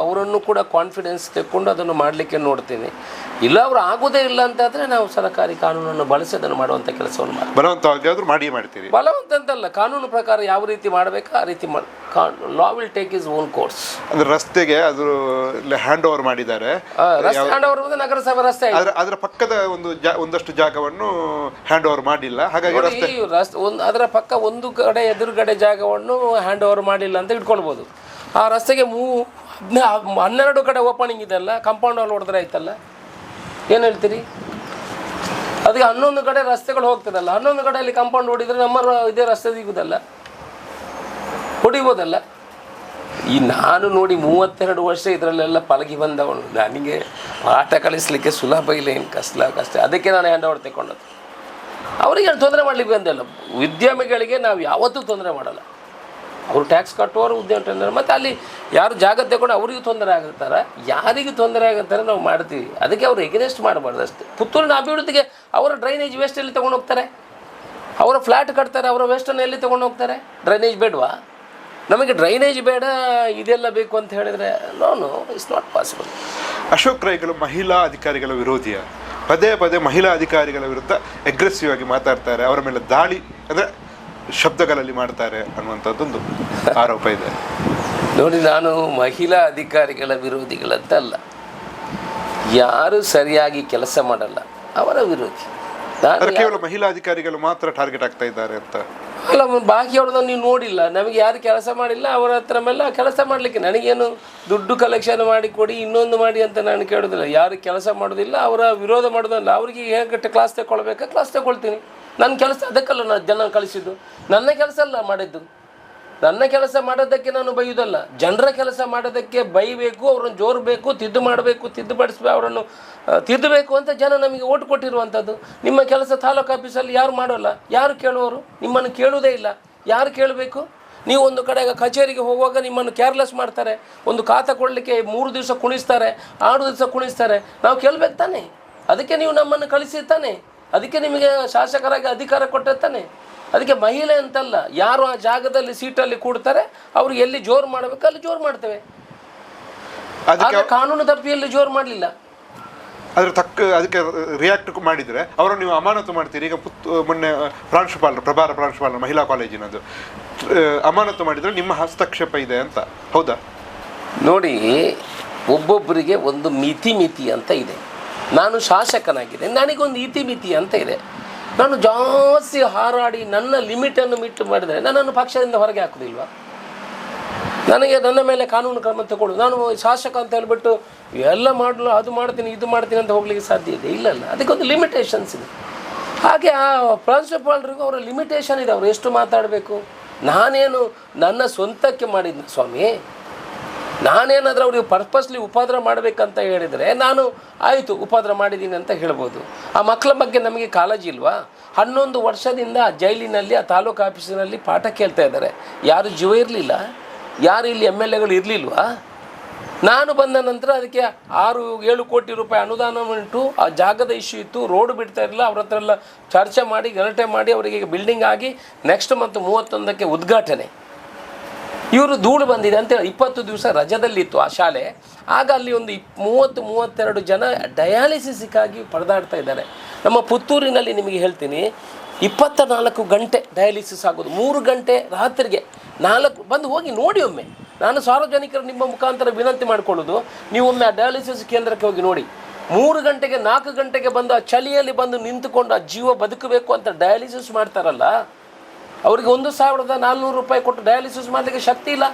ಅವರನ್ನು ಕೂಡ ಕಾನ್ಫಿಡೆನ್ಸ್ ತೆಕ್ಕೊಂಡು ಅದನ್ನು ಮಾಡಲಿಕ್ಕೆ ನೋಡ್ತೀನಿ. ಇಲ್ಲ ಅವರು ಆಗೋದೇ ಇಲ್ಲ ಅಂತಾದರೆ ನಾವು ಸರ್ಕಾರಿ ಕಾನೂನನ್ನು ಬಳಸಿ ಅದನ್ನು ಮಾಡುವಂಥ ಕೆಲಸವನ್ನು ಮಾಡಿ ಬಲವಂತವಾಗಿ ಆದರೂ ಮಾಡ್ತೀರಿ. ಬಲವಂತ ಅಂತಲ್ಲ, ಕಾನೂನು ಪ್ರಕಾರ ಯಾವ ರೀತಿ ಮಾಡಬೇಕು ಆ ರೀತಿ law will take is own course. ಅಂದ್ರೆ ರಸ್ತೆಗೆ ಅದು ಹ್ಯಾಂಡ್ ಓವರ್ ಮಾಡಿದ್ದಾರೆ. ಹ್ಯಾಂಡ್ ಓವರ್ ನಗರಸಭೆ ರಸ್ತೆ ಅದರ ಪಕ್ಕದ ಒಂದಷ್ಟು ಜಾಗವನ್ನು ಹ್ಯಾಂಡ್ ಓವರ್ ಮಾಡಿಲ್ಲ. ಹಾಗಾಗಿ ಅದರ ಪಕ್ಕ ಒಂದು ಕಡೆ ಎದುರುಗಡೆ ಜಾಗವನ್ನು ಹ್ಯಾಂಡ್ ಓವರ್ ಮಾಡಿಲ್ಲ ಅಂತ ಇಟ್ಕೊಳ್ಬೋದು. ಆ ರಸ್ತೆಗೆ 12 ಕಡೆ ಓಪನಿಂಗ್ ಇದೆಲ್ಲ, ಕಾಂಪೌಂಡ್ ವಾಲ್ ಹೊಡೆದ್ರೆ ಆಯ್ತಲ್ಲ, ಏನು ಹೇಳ್ತೀರಿ? ಅದಕ್ಕೆ 11 ಕಡೆ ರಸ್ತೆಗಳು ಹೋಗ್ತದಲ್ಲ, 11 ಕಡೆಯಲ್ಲಿ ಕಾಂಪೌಂಡ್ ಹೊಡಿದ್ರೆ ನಮ್ಮ ಇದೇ ರಸ್ತೆ ಸಿಗುವುದಲ್ಲ, ಹೊಡಿಬೋದಲ್ಲ. ನಾನು ನೋಡಿ 32 ವರ್ಷ ಇದರಲ್ಲೆಲ್ಲ ಪಳಗಿ ಬಂದವನು, ನನಗೆ ಪಾಠ ಕಲಿಸಲಿಕ್ಕೆ ಸುಲಭ ಇಲ್ಲ, ಏನು ಕಷ್ಟ. ಅದಕ್ಕೆ ನಾನು ಹ್ಯಾಂಡ್ ಓವರ್ ತಗೊಂಡದ್ದು. ಅವರಿಗೆ ತೊಂದರೆ ಮಾಡಲಿಕ್ಕೆ ಬಂದಿಲ್ಲ. ಉದ್ಯಮಿಗಳಿಗೆ ನಾವು ಯಾವತ್ತೂ ತೊಂದರೆ ಮಾಡಲ್ಲ. ಅವರು ಟ್ಯಾಕ್ಸ್ ಕಟ್ಟುವವರು ಉದ್ಯಮ ಮತ್ತು ಅಲ್ಲಿ ಯಾರು ಜಾಗ ತಗೊಂಡು ಅವರಿಗೂ ತೊಂದರೆ ಆಗುತ್ತಾರೆ, ಯಾರಿಗೂ ತೊಂದರೆ ಆಗುತ್ತಾರೆ ನಾವು ಮಾಡ್ತೀವಿ. ಅದಕ್ಕೆ ಅವರು ಎಗನೆಸ್ಟ್ ಮಾಡಬಾರ್ದು ಅಷ್ಟೇ. ಪುತ್ತೂರಿನ ಅಭಿವೃದ್ಧಿಗೆ ಅವರ ಡ್ರೈನೇಜ್ ವೇಸ್ಟ್ ಎಲ್ಲಿ ತೊಗೊಂಡು ಹೋಗ್ತಾರೆ? ಅವರ ಫ್ಲ್ಯಾಟ್ ಕಟ್ತಾರೆ, ಅವರ ವೇಸ್ಟನ್ನು ಎಲ್ಲಿ ತೊಗೊಂಡು ಹೋಗ್ತಾರೆ? ಡ್ರೈನೇಜ್ ಬೇಡವಾ? ನಮಗೆ ಡ್ರೈನೇಜ್ ಬೇಡ, ಇದೆಲ್ಲ ಬೇಕು ಅಂತ ಹೇಳಿದರೆ no it's not possible. Ashok ರೈಗಳು ಮಹಿಳಾ ಅಧಿಕಾರಿಗಳ ವಿರೋಧಿಯ, ಪದೇ ಮಹಿಳಾ ಅಧಿಕಾರಿಗಳ ವಿರುದ್ಧ ಅಗ್ರೆಸಿವ್ ಆಗಿ ಮಾತಾಡ್ತಾರೆ, ಅವರ ಮೇಲೆ ದಾಳಿ ಅಂದರೆ ಶಬ್ದಗಳಲ್ಲಿ ಮಾಡ್ತಾರೆ ಅನ್ನುವಂಥದ್ದೊಂದು ಆರೋಪ ಇದೆ. ನೋಡಿ, ನಾನು ಮಹಿಳಾ ಅಧಿಕಾರಿಗಳ ವಿರೋಧಿಗಳಂತಲ್ಲ. ಯಾರು ಸರಿಯಾಗಿ ಕೆಲಸ ಮಾಡಲ್ಲ ಅವರ ವಿರೋಧಿ. ಕೇವಲ ಮಹಿಳಾ ಅಧಿಕಾರಿಗಳು ಮಾತ್ರ ಟಾರ್ಗೆಟ್ ಆಗ್ತಾ ಇದ್ದಾರೆ ಅಂತ ಅಲ್ಲ, ಬಾಕಿ ಅವ್ರದ್ದು ನೀವು ನೋಡಿಲ್ಲ. ನಮಗೆ ಯಾರು ಕೆಲಸ ಮಾಡಿಲ್ಲ ಅವರ ಹತ್ರ ಮೇಲೆ ಕೆಲಸ ಮಾಡಲಿಕ್ಕೆ ನನಗೇನು ದುಡ್ಡು ಕಲೆಕ್ಷನ್ ಮಾಡಿ ಕೊಡಿ, ಇನ್ನೊಂದು ಮಾಡಿ ಅಂತ ನಾನು ಕೇಳೋದಿಲ್ಲ. ಯಾರು ಕೆಲಸ ಮಾಡೋದಿಲ್ಲ ಅವರ ವಿರೋಧ ಮಾಡೋದಲ್ಲ. ಅವರಿಗೆ ಹೇಗೆ ಕ್ಲಾಸ್ ತಗೊಳ್ಬೇಕಾ ಕ್ಲಾಸ್ ತಗೊಳ್ತೀನಿ. ನನ್ನ ಕೆಲಸ ಅದಕ್ಕಲ್ಲ ನಾನು ಜನ ಕಳಿಸಿದ್ದು, ನನ್ನ ಕೆಲಸ ಅಲ್ಲ ಮಾಡಿದ್ದು. ನನ್ನ ಕೆಲಸ ಮಾಡೋದಕ್ಕೆ ನಾನು ಬೈಯೋದಲ್ಲ, ಜನರ ಕೆಲಸ ಮಾಡೋದಕ್ಕೆ ಬೈಬೇಕು, ಅವ್ರನ್ನ ಜೋರಬೇಕು, ತಿದ್ದು ಮಾಡಬೇಕು, ತಿದ್ದುಪಡಿಸ್ಬೇಕು, ಅವರನ್ನು ತಿದ್ದಬೇಕು ಅಂತ ಜನ ನಮಗೆ ಓಟ್ ಕೊಟ್ಟಿರುವಂಥದ್ದು. ನಿಮ್ಮ ಕೆಲಸ ತಾಲೂಕು ಆಫೀಸಲ್ಲಿ ಯಾರು ಮಾಡೋಲ್ಲ, ಯಾರು ಕೇಳುವವರು? ನಿಮ್ಮನ್ನು ಕೇಳುವುದೇ ಇಲ್ಲ. ಯಾರು ಕೇಳಬೇಕು? ನೀವು ಒಂದು ಕಡೆ ಕಚೇರಿಗೆ ಹೋಗುವಾಗ ನಿಮ್ಮನ್ನು ಕೇರ್ಲೆಸ್ ಮಾಡ್ತಾರೆ. ಒಂದು ಖಾತೆ ಕೊಡಲಿಕ್ಕೆ 3 ದಿವಸ ಕುಣಿಸ್ತಾರೆ, 6 ದಿವಸ ಕುಣಿಸ್ತಾರೆ. ನಾವು ಕೇಳಬೇಕು ತಾನೆ, ಅದಕ್ಕೆ ನೀವು ನಮ್ಮನ್ನು ಕಳಿಸಿ ತಾನೆ. ಅದಕ್ಕೆ ನಿಮಗೆ ಶಾಸಕರಾಗಿ ಅಧಿಕಾರ ಕೊಟ್ಟೆ ತಾನೆ. ಅದಕ್ಕೆ ಮಹಿಳೆ ಅಂತಲ್ಲ, ಯಾರು ಆ ಜಾಗದಲ್ಲಿ ಸೀಟಲ್ಲಿ ಕೂಡ್ತಾರೆ ಅವ್ರಿಗೆ ಎಲ್ಲಿ ಜೋರು ಮಾಡಬೇಕು ಅಲ್ಲಿ ಜೋರು ಮಾಡ್ತೇವೆ. ಆದರೆ ಕಾನೂನು ತಪ್ಪಿಯಲ್ಲಿ ಜೋರು ಮಾಡಲಿಲ್ಲ. ಅದಕ್ಕೆ ರಿಯಾಕ್ಟ್ ಮಾಡಿದರೆ ಅವರನ್ನು ನೀವು ಅಮಾನತು ಮಾಡ್ತೀರಿ. ಈಗ ಮೊನ್ನೆ ಪ್ರಭಾರ ಪ್ರಾಂಶುಪಾಲರು ಮಹಿಳಾ ಕಾಲೇಜಿನದು ಅಮಾನತು ಮಾಡಿದರೆ ನಿಮ್ಮ ಹಸ್ತಕ್ಷೇಪ ಇದೆ ಅಂತ, ಹೌದಾ? ನೋಡಿ, ಒಬ್ಬೊಬ್ಬರಿಗೆ ಒಂದು ಮಿತಿ ಅಂತ ಇದೆ. ನಾನು ಶಾಸಕನಾಗಿದೆ, ನನಗೊಂದು ಇತಿಮಿತಿ ಅಂತ ಇದೆ. ನಾನು ಜಾಸ್ತಿ ಹಾರಾಡಿ ನನ್ನ ಲಿಮಿಟನ್ನು ಮಿಟ್ಟು ಮಾಡಿದರೆ ನನ್ನನ್ನು ಪಕ್ಷದಿಂದ ಹೊರಗೆ ಹಾಕೋದಿಲ್ವಾ? ನನಗೆ ನನ್ನ ಮೇಲೆ ಕಾನೂನು ಕ್ರಮ ತಗೊಳ್ಳು. ನಾನು ಶಾಸಕ ಅಂತ ಹೇಳ್ಬಿಟ್ಟು ಎಲ್ಲ ಮಾಡಲು ಅದು ಮಾಡ್ತೀನಿ ಇದು ಮಾಡ್ತೀನಿ ಅಂತ ಹೋಗ್ಲಿಕ್ಕೆ ಸಾಧ್ಯ ಇದೆ? ಇಲ್ಲಲ್ಲ, ಅದಕ್ಕೊಂದು ಲಿಮಿಟೇಷನ್ಸ್ ಇದೆ. ಹಾಗೆ ಆ ಪ್ರಾಂಶುಪಾಲರಿಗೂ ಅವರ ಲಿಮಿಟೇಷನ್ ಇದೆ, ಅವರು ಎಷ್ಟು ಮಾತಾಡಬೇಕು. ನಾನೇನು ನನ್ನ ಸ್ವಂತಕ್ಕೆ ಮಾಡಿದ್ನ ಸ್ವಾಮಿ, ನಾನೇನಾದರೂ ಅವ್ರಿಗೆ ಪರ್ಪಸ್ಲಿ ಉಪದ್ರ ಮಾಡಬೇಕಂತ ಹೇಳಿದರೆ ನಾನು ಆಯಿತು ಉಪದ್ರ ಮಾಡಿದ್ದೀನಿ ಅಂತ ಹೇಳ್ಬೋದು. ಆ ಮಕ್ಕಳ ಬಗ್ಗೆ ನಮಗೆ ಕಾಳಜಿ ಇಲ್ವಾ? 11 ವರ್ಷದಿಂದ ಆ ಜೈಲಿನಲ್ಲಿ ಆ ತಾಲೂಕು ಆಫೀಸಿನಲ್ಲಿ ಪಾಠ ಕೇಳ್ತಾ ಇದ್ದಾರೆ. ಯಾರು ಜೀವ ಇರಲಿಲ್ಲ, ಯಾರು ಇಲ್ಲಿ MLAಗಳು ಇರಲಿಲ್ವಾ? ನಾನು ಬಂದ ನಂತರ ಅದಕ್ಕೆ 6-7 ಕೋಟಿ ರೂಪಾಯಿ ಅನುದಾನ ಉಂಟು. ಆ ಜಾಗದ ಇಶ್ಯೂ ಇತ್ತು, ರೋಡ್ ಬಿಡ್ತಾ ಇರಲಿಲ್ಲ. ಅವ್ರ ಹತ್ರ ಎಲ್ಲ ಚರ್ಚೆ ಮಾಡಿ ಗಲಾಟೆ ಮಾಡಿ ಅವರಿಗೆ ಬಿಲ್ಡಿಂಗ್ ಆಗಿ ನೆಕ್ಸ್ಟ್ ಮಂತ್ 31ಕ್ಕೆ ಉದ್ಘಾಟನೆ. ಇವರು ಧೂಳು ಬಂದಿದೆ ಅಂತೇಳಿ 20 ದಿವಸ ರಜದಲ್ಲಿತ್ತು ಆ ಶಾಲೆ. ಆಗ ಅಲ್ಲಿ ಒಂದು 30-32 ಜನ ಡಯಾಲಿಸಿಸ್ಗಾಗಿ ಪರದಾಡ್ತಾ ಇದ್ದಾರೆ. ನಮ್ಮ ಪುತ್ತೂರಿನಲ್ಲಿ ನಿಮಗೆ ಹೇಳ್ತೀನಿ, 24 ಗಂಟೆ ಡಯಾಲಿಸಿಸ್ ಆಗೋದು, 3 ಗಂಟೆ ರಾತ್ರಿಗೆ 4 ಬಂದು ಹೋಗಿ ನೋಡಿ ಒಮ್ಮೆ. ನಾನು ಸಾರ್ವಜನಿಕರು ನಿಮ್ಮ ಮುಖಾಂತರ ವಿನಂತಿ ಮಾಡಿಕೊಳ್ಳೋದು, ನೀವು ಒಮ್ಮೆ ಆ ಡಯಾಲಿಸಿಸ್ ಕೇಂದ್ರಕ್ಕೆ ಹೋಗಿ ನೋಡಿ. 3 ಗಂಟೆಗೆ 4 ಗಂಟೆಗೆ ಬಂದು ಆ ಚಳಿಯಲ್ಲಿ ಬಂದು ನಿಂತುಕೊಂಡು ಆ ಜೀವ ಬದುಕಬೇಕು ಅಂತ ಡಯಾಲಿಸಿಸ್ ಮಾಡ್ತಾರಲ್ಲ, ಅವರಿಗೆ 1,400 ರೂಪಾಯಿ ಕೊಟ್ಟು ಡಯಾಲಿಸಿಸ್ ಮಾಡಲಿಕ್ಕೆ ಶಕ್ತಿ ಇಲ್ಲ.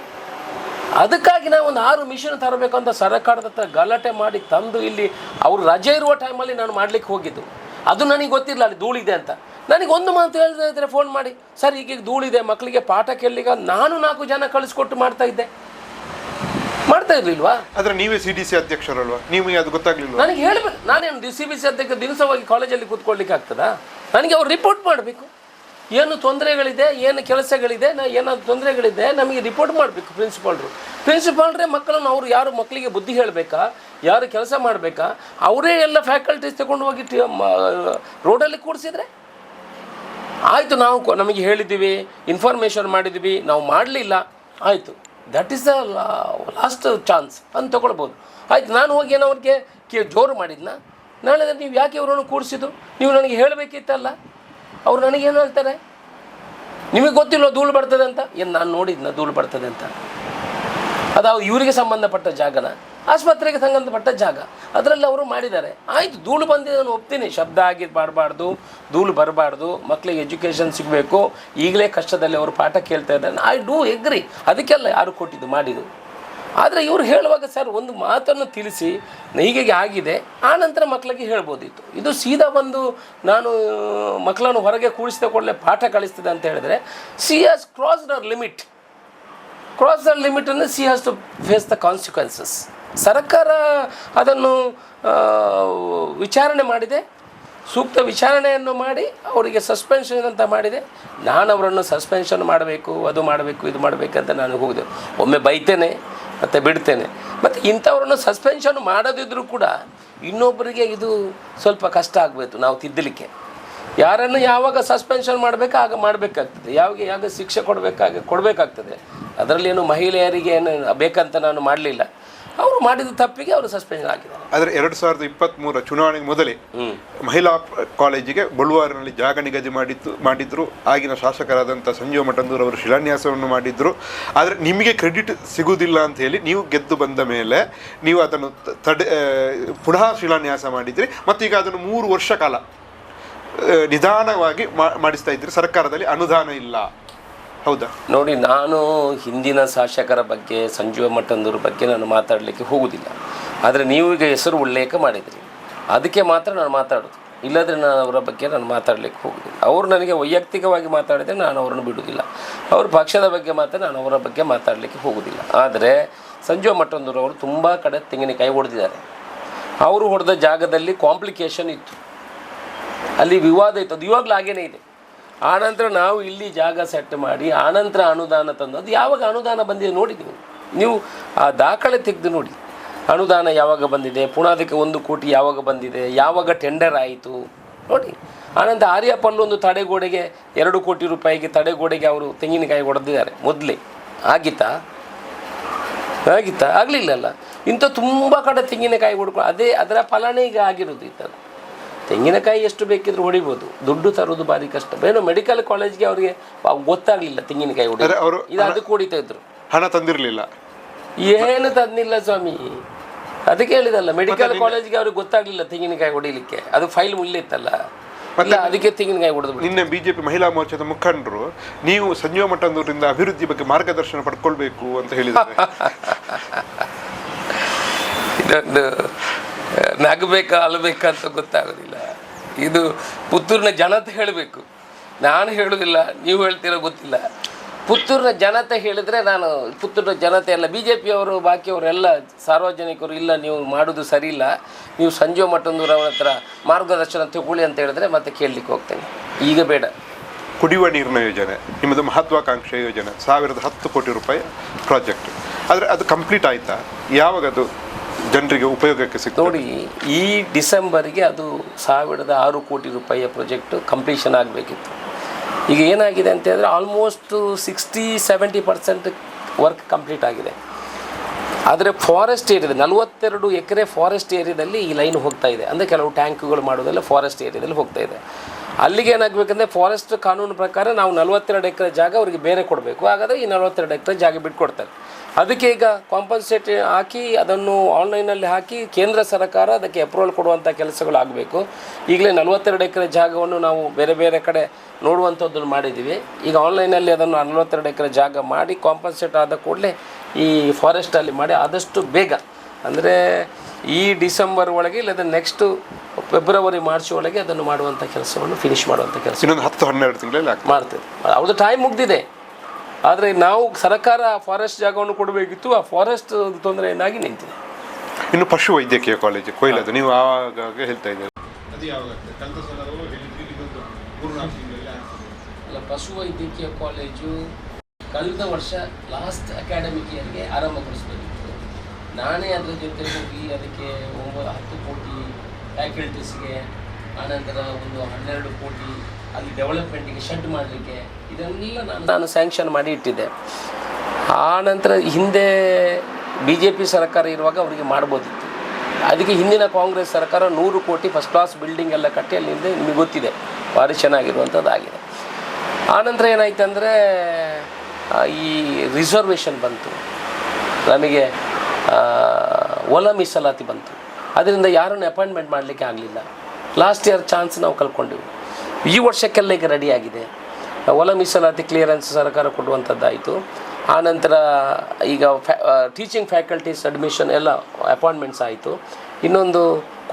ಅದಕ್ಕಾಗಿ ನಾವು ಒಂದು 6 ಮಿಷನ್ ತರಬೇಕು ಅಂತ ಸರ್ಕಾರದ ಹತ್ರ ಗಲಾಟೆ ಮಾಡಿ ತಂದು ಇಲ್ಲಿ ಅವರು ರಜೆ ಇರುವ ಟೈಮಲ್ಲಿ ನಾನು ಮಾಡಲಿಕ್ಕೆ ಹೋಗಿದ್ದು. ಅದು ನನಗೆ ಗೊತ್ತಿಲ್ಲ ಅಲ್ಲಿ ಧೂಳಿದೆ ಅಂತ. ನನಗೆ ಒಂದು ಮಾತು ಹೇಳಿದ್ರೆ ಫೋನ್ ಮಾಡಿ, ಸರ್ ಈಗ ಧೂಳಿದೆ, ಮಕ್ಕಳಿಗೆ ಪಾಠ ಕೇಳಲಿಕ್ಕೆ ನಾನು 4 ಜನ ಕಳಿಸ್ಕೊಟ್ಟು ಮಾಡ್ತಾ ಇರಲಿಲ್ವಾ? ಆದರೆ ನೀವೇ CDC ಅಧ್ಯಕ್ಷರಲ್ವಾ, ನಿಮಗೆ ಅದು ಗೊತ್ತಾಗಲಿಲ್ಲ? ನನಗೆ ಹೇಳಬೇಕು. ನಾನೇನು CBC ಅಧ್ಯಕ್ಷ ದಿವಸವಾಗಿ ಕಾಲೇಜಲ್ಲಿ ಕೂತ್ಕೊಳ್ಳಿಕ್ಕೆ ಆಗ್ತದಾ? ನನಗೆ ಅವ್ರು ರಿಪೋರ್ಟ್ ಮಾಡಬೇಕು. ಏನು ತೊಂದರೆಗಳಿದೆ, ಏನು ಕೆಲಸಗಳಿದೆ, ಏನಾದ್ರು ತೊಂದರೆಗಳಿದೆ ನಮಗೆ ರಿಪೋರ್ಟ್ ಮಾಡಬೇಕು ಪ್ರಿನ್ಸಿಪಾಲ್ರೇ. ಮಕ್ಕಳನ್ನು ಅವರು ಯಾರು ಮಕ್ಕಳಿಗೆ ಬುದ್ಧಿ ಹೇಳಬೇಕಾ, ಯಾರು ಕೆಲಸ ಮಾಡಬೇಕಾ, ಅವರೇ ಎಲ್ಲ ಫ್ಯಾಕಲ್ಟೀಸ್ ತಗೊಂಡು ಹೋಗಿ ರೋಡಲ್ಲಿ ಕೂಡಿಸಿದ್ರೆ ಆಯಿತು. ನಮಗೆ ಹೇಳಿದ್ದೀವಿ, ಇನ್ಫಾರ್ಮೇಷನ್ ಮಾಡಿದ್ದೀವಿ, ನಾವು ಮಾಡಲಿಲ್ಲ, ಆಯಿತು, that is the last chance ಅಂತ ತೊಗೊಳ್ಬೋದು. ಆಯಿತು, ನಾನು ಹೋಗಿ ಏನೋ ಅವ್ರಿಗೆ ಜೋರು ಮಾಡಿದ್ನ, ನಾಳೆ ನೀವು ಯಾಕೆ ಅವರನ್ನು ಕೂಡಿಸಿದ್ದು ನೀವು ನನಗೆ ಹೇಳಬೇಕಿತ್ತಲ್ಲ. ಅವ್ರು ನನಗೇನು ಹೇಳ್ತಾರೆ, ನಿಮಗೆ ಗೊತ್ತಿಲ್ಲ ಧೂಳು ಬರ್ತದೆ ಅಂತ. ಏನು ನಾನು ನೋಡಿದ್ನ ಧೂಳು ಬರ್ತದೆ ಅಂತ? ಅದು ಇವರಿಗೆ ಸಂಬಂಧಪಟ್ಟ ಜಾಗನ, ಆಸ್ಪತ್ರೆಗೆ ಸಂಬಂಧಪಟ್ಟ ಜಾಗ, ಅದರಲ್ಲಿ ಅವರು ಮಾಡಿದ್ದಾರೆ. ಆಯಿತು, ಧೂಳು ಬಂದಿದೆ, ನಾನು ಒಪ್ತೀನಿ. ಶಬ್ದ ಆಗಿ ಮಾಡಬಾರ್ದು, ಧೂಳು ಬರಬಾರ್ದು, ಮಕ್ಕಳಿಗೆ ಎಜುಕೇಷನ್ ಸಿಗಬೇಕು. ಈಗಲೇ ಕಷ್ಟದಲ್ಲಿ ಅವರು ಪಾಠ ಕೇಳ್ತಾ ಇದ್ದಾರೆ, ಐ ಡೂ ಎಗ್ರಿ. ಅದಕ್ಕೆಲ್ಲ ಯಾರು ಕೊಟ್ಟಿದ್ದು ಮಾಡಿದ್ದು. ಆದರೆ ಇವರು ಹೇಳುವಾಗ ಸರ್ ಒಂದು ಮಾತನ್ನು ತಿಳಿಸಿ ಹೀಗೆ ಆಗಿದೆ, ಆನಂತರ ಮಕ್ಕಳಿಗೆ ಹೇಳ್ಬೋದಿತ್ತು. ಇದು ಸೀದಾ ಬಂದು ನಾನು ಮಕ್ಕಳನ್ನು ಹೊರಗೆ ಕೂಡಿಸಿದ ಕೂಡಲೇ ಪಾಠ ಕಳಿಸ್ತದೆ ಅಂತ ಹೇಳಿದರೆ, she has crossed our limit. She has to face the consequences. ಸರ್ಕಾರ ಅದನ್ನು ವಿಚಾರಣೆ ಮಾಡಿದೆ, ಸೂಕ್ತ ವಿಚಾರಣೆಯನ್ನು ಮಾಡಿ ಅವರಿಗೆ ಸಸ್ಪೆನ್ಷನ್ ಅಂತ ಮಾಡಿದೆ. ನಾನು ಅವರನ್ನು ಸಸ್ಪೆನ್ಷನ್ ಮಾಡಬೇಕು, ಅದು ಮಾಡಬೇಕು, ಇದು ಮಾಡಬೇಕಂತ ನಾನು ಹೋಗಿದೆ. ಒಮ್ಮೆ ಬೈತೇನೆ ಮತ್ತು ಬಿಡ್ತೇನೆ. ಮತ್ತು ಇಂಥವ್ರನ್ನು ಸಸ್ಪೆನ್ಷನ್ ಮಾಡೋದಿದ್ರೂ ಕೂಡ ಇನ್ನೊಬ್ಬರಿಗೆ ಇದು ಸ್ವಲ್ಪ ಕಷ್ಟ ಆಗಬೇಕು ನಾವು ತಿದ್ದಲಿಕ್ಕೆ. ಯಾರನ್ನು ಯಾವಾಗ ಸಸ್ಪೆನ್ಷನ್ ಮಾಡಬೇಕು ಆಗ ಮಾಡಬೇಕಾಗ್ತದೆ, ಯಾವಾಗ ಶಿಕ್ಷೆ ಕೊಡಬೇಕಾಗ್ತದೆ. ಅದರಲ್ಲಿ ಏನು ಮಹಿಳೆಯರಿಗೆ ಏನು ಬೇಕಂತ ನಾನು ಮಾಡಲಿಲ್ಲ. ಅವರು ಮಾಡಿದ ತಪ್ಪಿಗೆ ಅವರು ಸಸ್ಪೆನ್ಷನ್ ಆಗಿದ್ದಾರೆ. ಆದರೆ 2023 ಚುನಾವಣೆಗೆ ಮೊದಲೇ ಮಹಿಳಾ ಕಾಲೇಜಿಗೆ ಬಳುವಾರಿನಲ್ಲಿ ಜಾಗ ನಿಗದಿ ಮಾಡಿದ್ರು. ಆಗಿನ ಶಾಸಕರಾದಂಥ ಸಂಜೀವ ಮಠಂದೂರು ಅವರು ಶಿಲಾನ್ಯಾಸವನ್ನು ಮಾಡಿದ್ರು. ಆದರೆ ನಿಮಗೆ ಕ್ರೆಡಿಟ್ ಸಿಗುವುದಿಲ್ಲ ಅಂತ ಹೇಳಿ ನೀವು ಗೆದ್ದು ಬಂದ ಮೇಲೆ ನೀವು ಅದನ್ನು ಪುನಃ ಶಿಲಾನ್ಯಾಸ ಮಾಡಿದ್ರಿ. ಮತ್ತೀಗ ಅದನ್ನು 3 ವರ್ಷ ಕಾಲ ನಿಧಾನವಾಗಿ ಮಾಡಿಸ್ತಾ ಇದ್ರಿ. ಸರ್ಕಾರದಲ್ಲಿ ಅನುದಾನ ಇಲ್ಲ, ಹೌದಾ? ನೋಡಿ, ನಾನು ಹಿಂದಿನ ಶಾಸಕರ ಬಗ್ಗೆ, ಸಂಜೀವ ಮಠಂದೂರ ಬಗ್ಗೆ ನಾನು ಮಾತಾಡಲಿಕ್ಕೆ ಹೋಗುವುದಿಲ್ಲ. ಆದರೆ ನೀವು ಈಗ ಹೆಸರು ಉಲ್ಲೇಖ ಮಾಡಿದ್ರಿ, ಅದಕ್ಕೆ ಮಾತ್ರ ನಾನು ಮಾತಾಡೋದು. ಇಲ್ಲದ್ರೆ ನಾನು ಅವರ ಬಗ್ಗೆ ನಾನು ಮಾತಾಡಲಿಕ್ಕೆ ಹೋಗುವುದಿಲ್ಲ. ಅವರು ನನಗೆ ವೈಯಕ್ತಿಕವಾಗಿ ಮಾತಾಡಿದರೆ ನಾನು ಅವರನ್ನು ಬಿಡುವುದಿಲ್ಲ. ಅವ್ರ ಪಕ್ಷದ ಬಗ್ಗೆ ಮಾತ್ರ ನಾನು ಅವರ ಬಗ್ಗೆ ಮಾತಾಡಲಿಕ್ಕೆ ಹೋಗುವುದಿಲ್ಲ. ಆದರೆ ಸಂಜೀವ ಮಠಂದೂರು ಅವರು ತುಂಬ ಕಡೆ ತೆಂಗಿನಕಾಯಿ ಹೊಡೆದಿದ್ದಾರೆ. ಅವರು ಹೊಡೆದ ಜಾಗದಲ್ಲಿ ಕಾಂಪ್ಲಿಕೇಶನ್ ಇತ್ತು, ಅಲ್ಲಿ ವಿವಾದ ಇತ್ತು. ಅದು ಇವಾಗಲೂ ಹಾಗೇ ಇದೆ. ಆನಂತರ ನಾವು ಇಲ್ಲಿ ಜಾಗ ಸೆಟ್ ಮಾಡಿ ಆನಂತರ ಅನುದಾನ ತಂದು, ಅದು ಯಾವಾಗ ಅನುದಾನ ಬಂದಿದೆ ನೋಡಿ, ನೀವು ಆ ದಾಖಲೆ ತೆಗೆದು ನೋಡಿ. ಅನುದಾನ ಯಾವಾಗ ಬಂದಿದೆ, ಪುನಃ ಅದಕ್ಕೆ 1 ಕೋಟಿ ಯಾವಾಗ ಬಂದಿದೆ, ಯಾವಾಗ ಟೆಂಡರ್ ಆಯಿತು ನೋಡಿ. ಆನಂತರ ಆರ್ಯಪಲ್ಲು ಒಂದು ತಡೆಗೋಡೆಗೆ 2 ಕೋಟಿ ರೂಪಾಯಿಗೆ ತಡೆಗೋಡೆಗೆ ಅವರು ತೆಂಗಿನಕಾಯಿ ಹೊಡೆದಿದ್ದಾರೆ. ಮೊದಲೇ ಆಗಿತ್ತಾ? ಆಗಲಿಲ್ಲಲ್ಲ. ಇಂಥ ತುಂಬ ಕಡೆ ತೆಂಗಿನಕಾಯಿ ಹೊಡ್ಕೊಂಡು ಅದರ ಫಲನೇ ಈಗ ಆಗಿರೋದು. ಈ ಥರ ತೆಂಗಿನಕಾಯಿ ಎಷ್ಟು ಬೇಕಿದ್ರು ಹೊಡಿಬೋದು, ದುಡ್ಡು ತರೋದು ಭಾರಿ ಕಷ್ಟ. ಏನೋ ಮೆಡಿಕಲ್ ಕಾಲೇಜ್ಗೆ ಅವರಿಗೆ ಗೊತ್ತಾಗಲಿಲ್ಲ ತೆಂಗಿನಕಾಯಿ ಹೊಡಿಯೋದು, ಇದು ಅದಕ್ಕೆ ಹೊಡಿತಾ ಇದ್ರು. ಹಣ ತಂದಿರಲಿಲ್ಲ, ಏನು ತಂದಿಲ್ಲ ಸ್ವಾಮಿ. ಅದಕ್ಕೆ ಹೇಳಿದಲ್ಲ, ಮೆಡಿಕಲ್ ಕಾಲೇಜ್ಗೆ ಅವ್ರಿಗೆ ಗೊತ್ತಾಗಲಿಲ್ಲ ತೆಂಗಿನಕಾಯಿ ಹೊಡಿಲಿಕ್ಕೆ, ಅದು ಫೈಲ್ ಮುಳ್ಳಿತ್ತಲ್ಲ, ಅದಕ್ಕೆ ತೆಂಗಿನಕಾಯಿ ಹೊಡೆದು. ನಿನ್ನೆ ಬಿಜೆಪಿ ಮಹಿಳಾ ಮೋರ್ಚಾದ ಮುಖಂಡರು ನೀವು ಸಂಜೀವ ಮಠಂದೂರಿಂದ ಅಭಿವೃದ್ಧಿ ಬಗ್ಗೆ ಮಾರ್ಗದರ್ಶನ ಪಡ್ಕೊಳ್ಬೇಕು ಅಂತ ಹೇಳಿದ್ದಾರೆ. ಇದೊಂದು ನಗಬೇಕಾ ಅಳಬೇಕಾ ಅಂತ ಗೊತ್ತಾಗೋದಿಲ್ಲ. ಇದು ಪುತ್ತೂರಿನ ಜನತೆ ಹೇಳಬೇಕು, ನಾನು ಹೇಳೋದಿಲ್ಲ, ನೀವು ಹೇಳ್ತೀರೋ ಗೊತ್ತಿಲ್ಲ. ಪುತ್ತೂರಿನ ಜನತೆ ಹೇಳಿದರೆ, ನಾನು ಪುತ್ತೂರಿನ ಜನತೆ ಎಲ್ಲ ಬಿ ಜೆ ಪಿಯವರು ಬಾಕಿಯವರೆಲ್ಲ ಸಾರ್ವಜನಿಕರು ಇಲ್ಲ ನೀವು ಮಾಡೋದು ಸರಿ ಇಲ್ಲ, ನೀವು ಸಂಜೀವ ಮಠಂದೂರವ್ರ ಹತ್ರ ಮಾರ್ಗದರ್ಶನ ತಗೊಳ್ಳಿ ಅಂತ ಹೇಳಿದ್ರೆ ಮತ್ತೆ ಕೇಳಲಿಕ್ಕೆ ಹೋಗ್ತೇನೆ. ಈಗ ಬೇಡ. ಕುಡಿಯುವ ನೀರಿನ ಯೋಜನೆ ನಿಮ್ಮದು ಮಹತ್ವಾಕಾಂಕ್ಷೆ ಯೋಜನೆ, 1010 ಕೋಟಿ ರೂಪಾಯಿ ಪ್ರಾಜೆಕ್ಟ್. ಆದರೆ ಅದು ಕಂಪ್ಲೀಟ್ ಆಯಿತಾ? ಯಾವಾಗ ಅದು ಜನರಿಗೆ ಉಪಯೋಗಕ್ಕೆ ಸಿಗ್ತದೆ? ನೋಡಿ, ಈ ಡಿಸೆಂಬರ್ಗೆ ಅದು 1006 ಕೋಟಿ ರೂಪಾಯಿಯ ಪ್ರಾಜೆಕ್ಟ್ ಕಂಪ್ಲೀಷನ್ ಆಗಬೇಕಿತ್ತು. ಈಗ ಏನಾಗಿದೆ ಅಂತ ಹೇಳಿದ್ರೆ ಆಲ್ಮೋಸ್ಟ್ 60-70% ವರ್ಕ್ ಕಂಪ್ಲೀಟ್ ಆಗಿದೆ. ಆದರೆ ಫಾರೆಸ್ಟ್ ಏರಿಯಾದ 42 ಎಕರೆ ಫಾರೆಸ್ಟ್ ಏರಿಯಾದಲ್ಲಿ ಈ ಲೈನ್ ಹೋಗ್ತಾ ಇದೆ. ಅಂದರೆ ಕೆಲವು ಟ್ಯಾಂಕ್ಗಳು ಮಾಡೋದೆಲ್ಲ ಫಾರೆಸ್ಟ್ ಏರಿಯಾದಲ್ಲಿ ಹೋಗ್ತಾ ಇದೆ. ಅಲ್ಲಿಗೆ ಏನಾಗಬೇಕಂದ್ರೆ ಫಾರೆಸ್ಟ್ ಕಾನೂನು ಪ್ರಕಾರ ನಾವು 42 ಎಕರೆ ಜಾಗ ಅವರಿಗೆ ಬೇರೆ ಕೊಡಬೇಕು. ಹಾಗಾದರೆ ಈ 42 ಎಕರೆ ಜಾಗ ಬಿಟ್ಕೊಡ್ತಾರೆ. ಅದಕ್ಕೆ ಈಗ ಕಾಂಪನ್ಸೇಟ್ ಹಾಕಿ ಅದನ್ನು ಆನ್ಲೈನಲ್ಲಿ ಹಾಕಿ ಕೇಂದ್ರ ಸರ್ಕಾರ ಅದಕ್ಕೆ ಅಪ್ರೂವಲ್ ಕೊಡುವಂಥ ಕೆಲಸಗಳು ಆಗಬೇಕು. ಈಗಲೇ 42 ಎಕರೆ ಜಾಗವನ್ನು ನಾವು ಬೇರೆ ಬೇರೆ ಕಡೆ ನೋಡುವಂಥದ್ದನ್ನು ಮಾಡಿದ್ದೀವಿ. ಈಗ ಆನ್ಲೈನಲ್ಲಿ ಅದನ್ನು 42 ಎಕರೆ ಜಾಗ ಮಾಡಿ ಕಾಂಪನ್ಸೇಟ್ ಆದ ಕೂಡಲೇ ಈ ಫಾರೆಸ್ಟಲ್ಲಿ ಮಾಡಿ ಆದಷ್ಟು ಬೇಗ, ಅಂದರೆ ಈ ಡಿಸೆಂಬರ್ ಒಳಗೆ ಇಲ್ಲದ ನೆಕ್ಸ್ಟ್ ಫೆಬ್ರವರಿ ಮಾರ್ಚ್ ಒಳಗೆ ಅದನ್ನು ಮಾಡುವಂಥ ಕೆಲಸವನ್ನು ಫಿನಿಷ್ ಮಾಡುವಂಥ ಕೆಲಸ ಇನ್ನೊಂದು 10-12 ತಿಂಗಳಲ್ಲಿ ಮಾಡ್ತೇವೆ. ಅವ್ರದ್ದು ಟೈಮ್ ಮುಗ್ದಿದೆ. ಆದರೆ ನಾವು ಸರ್ಕಾರ ಫಾರೆಸ್ಟ್ ಜಾಗವನ್ನು ಕೊಡಬೇಕಿತ್ತು, ಆ ಫಾರೆಸ್ಟ್ ತೊಂದರೆಯಿಂದಾಗಿ ನಿಂತಿದೆ. ಇನ್ನು ಪಶು ವೈದ್ಯಕೀಯ ಕಾಲೇಜು ಕೊಯ್ಲದು ನೀವು ಆವಾಗ ಹೇಳ್ತಾ ಇದ್ದೀರಿ, ಅಲ್ಲ, ಪಶು ವೈದ್ಯಕೀಯ ಕಾಲೇಜು ಕಳೆದ ವರ್ಷ ಲಾಸ್ಟ್ ಅಕಾಡೆಮಿಕ್ ಇಯರ್ಗೆ ಆರಂಭಗೊಳಿಸಬೇಕಿತ್ತು. ನಾನೇ ಅದರ ಜೊತೆ ಹೋಗಿ ಅದಕ್ಕೆ 9-10 ಕೋಟಿ ಫ್ಯಾಕಲ್ಟೀಸ್ಗೆ, ಆನಂತರ ಒಂದು 12 ಕೋಟಿ ಅಲ್ಲಿ ಡೆವಲಪ್ಮೆಂಟಿಗೆ ಶೆಡ್ ಮಾಡಲಿಕ್ಕೆ, ಇದನ್ನೆಲ್ಲ ನಾನು ಸ್ಯಾಂಕ್ಷನ್ ಮಾಡಿ ಇಟ್ಟಿದ್ದೆ. ಆ ನಂತರ ಹಿಂದೆ ಬಿ ಜೆ ಪಿ ಸರ್ಕಾರ ಇರುವಾಗ ಅವರಿಗೆ ಮಾಡ್ಬೋದಿತ್ತು. ಅದಕ್ಕೆ ಹಿಂದಿನ ಕಾಂಗ್ರೆಸ್ ಸರ್ಕಾರ 100 ಕೋಟಿ ಫಸ್ಟ್ ಕ್ಲಾಸ್ ಬಿಲ್ಡಿಂಗ್ ಎಲ್ಲ ಕಟ್ಟಿ ಅಲ್ಲಿಂದ ನಿಮಗೆ ಗೊತ್ತಿದೆ, ಭಾರಿ ಚೆನ್ನಾಗಿರುವಂಥದ್ದಾಗಿದೆ. ಆನಂತರ ಏನಾಯ್ತು ಅಂದರೆ ಈ ರಿಸರ್ವೇಷನ್ ಬಂತು, ನಮಗೆ ಒಳ ಮೀಸಲಾತಿ ಬಂತು. ಅದರಿಂದ ಯಾರನ್ನು ಅಪಾಯಿಂಟ್ಮೆಂಟ್ ಮಾಡಲಿಕ್ಕೆ ಆಗಲಿಲ್ಲ. ಲಾಸ್ಟ್ ಇಯರ್ ಚಾನ್ಸ್ ನಾವು ಕಳ್ಕೊಂಡೆವು. ಈ ವರ್ಷಕ್ಕೆಲ್ಲ ಈಗ ರೆಡಿಯಾಗಿದೆ. ಒಳ ಮೀಸಲಾತಿ ಕ್ಲಿಯರೆನ್ಸ್ ಸರ್ಕಾರ ಕೊಡುವಂಥದ್ದಾಯಿತು. ಆನಂತರ ಈಗ ಟೀಚಿಂಗ್ ಫ್ಯಾಕಲ್ಟೀಸ್ ಅಡ್ಮಿಷನ್ ಎಲ್ಲ ಅಪಾಯಿಂಟ್ಮೆಂಟ್ಸ್ ಆಯಿತು. ಇನ್ನೊಂದು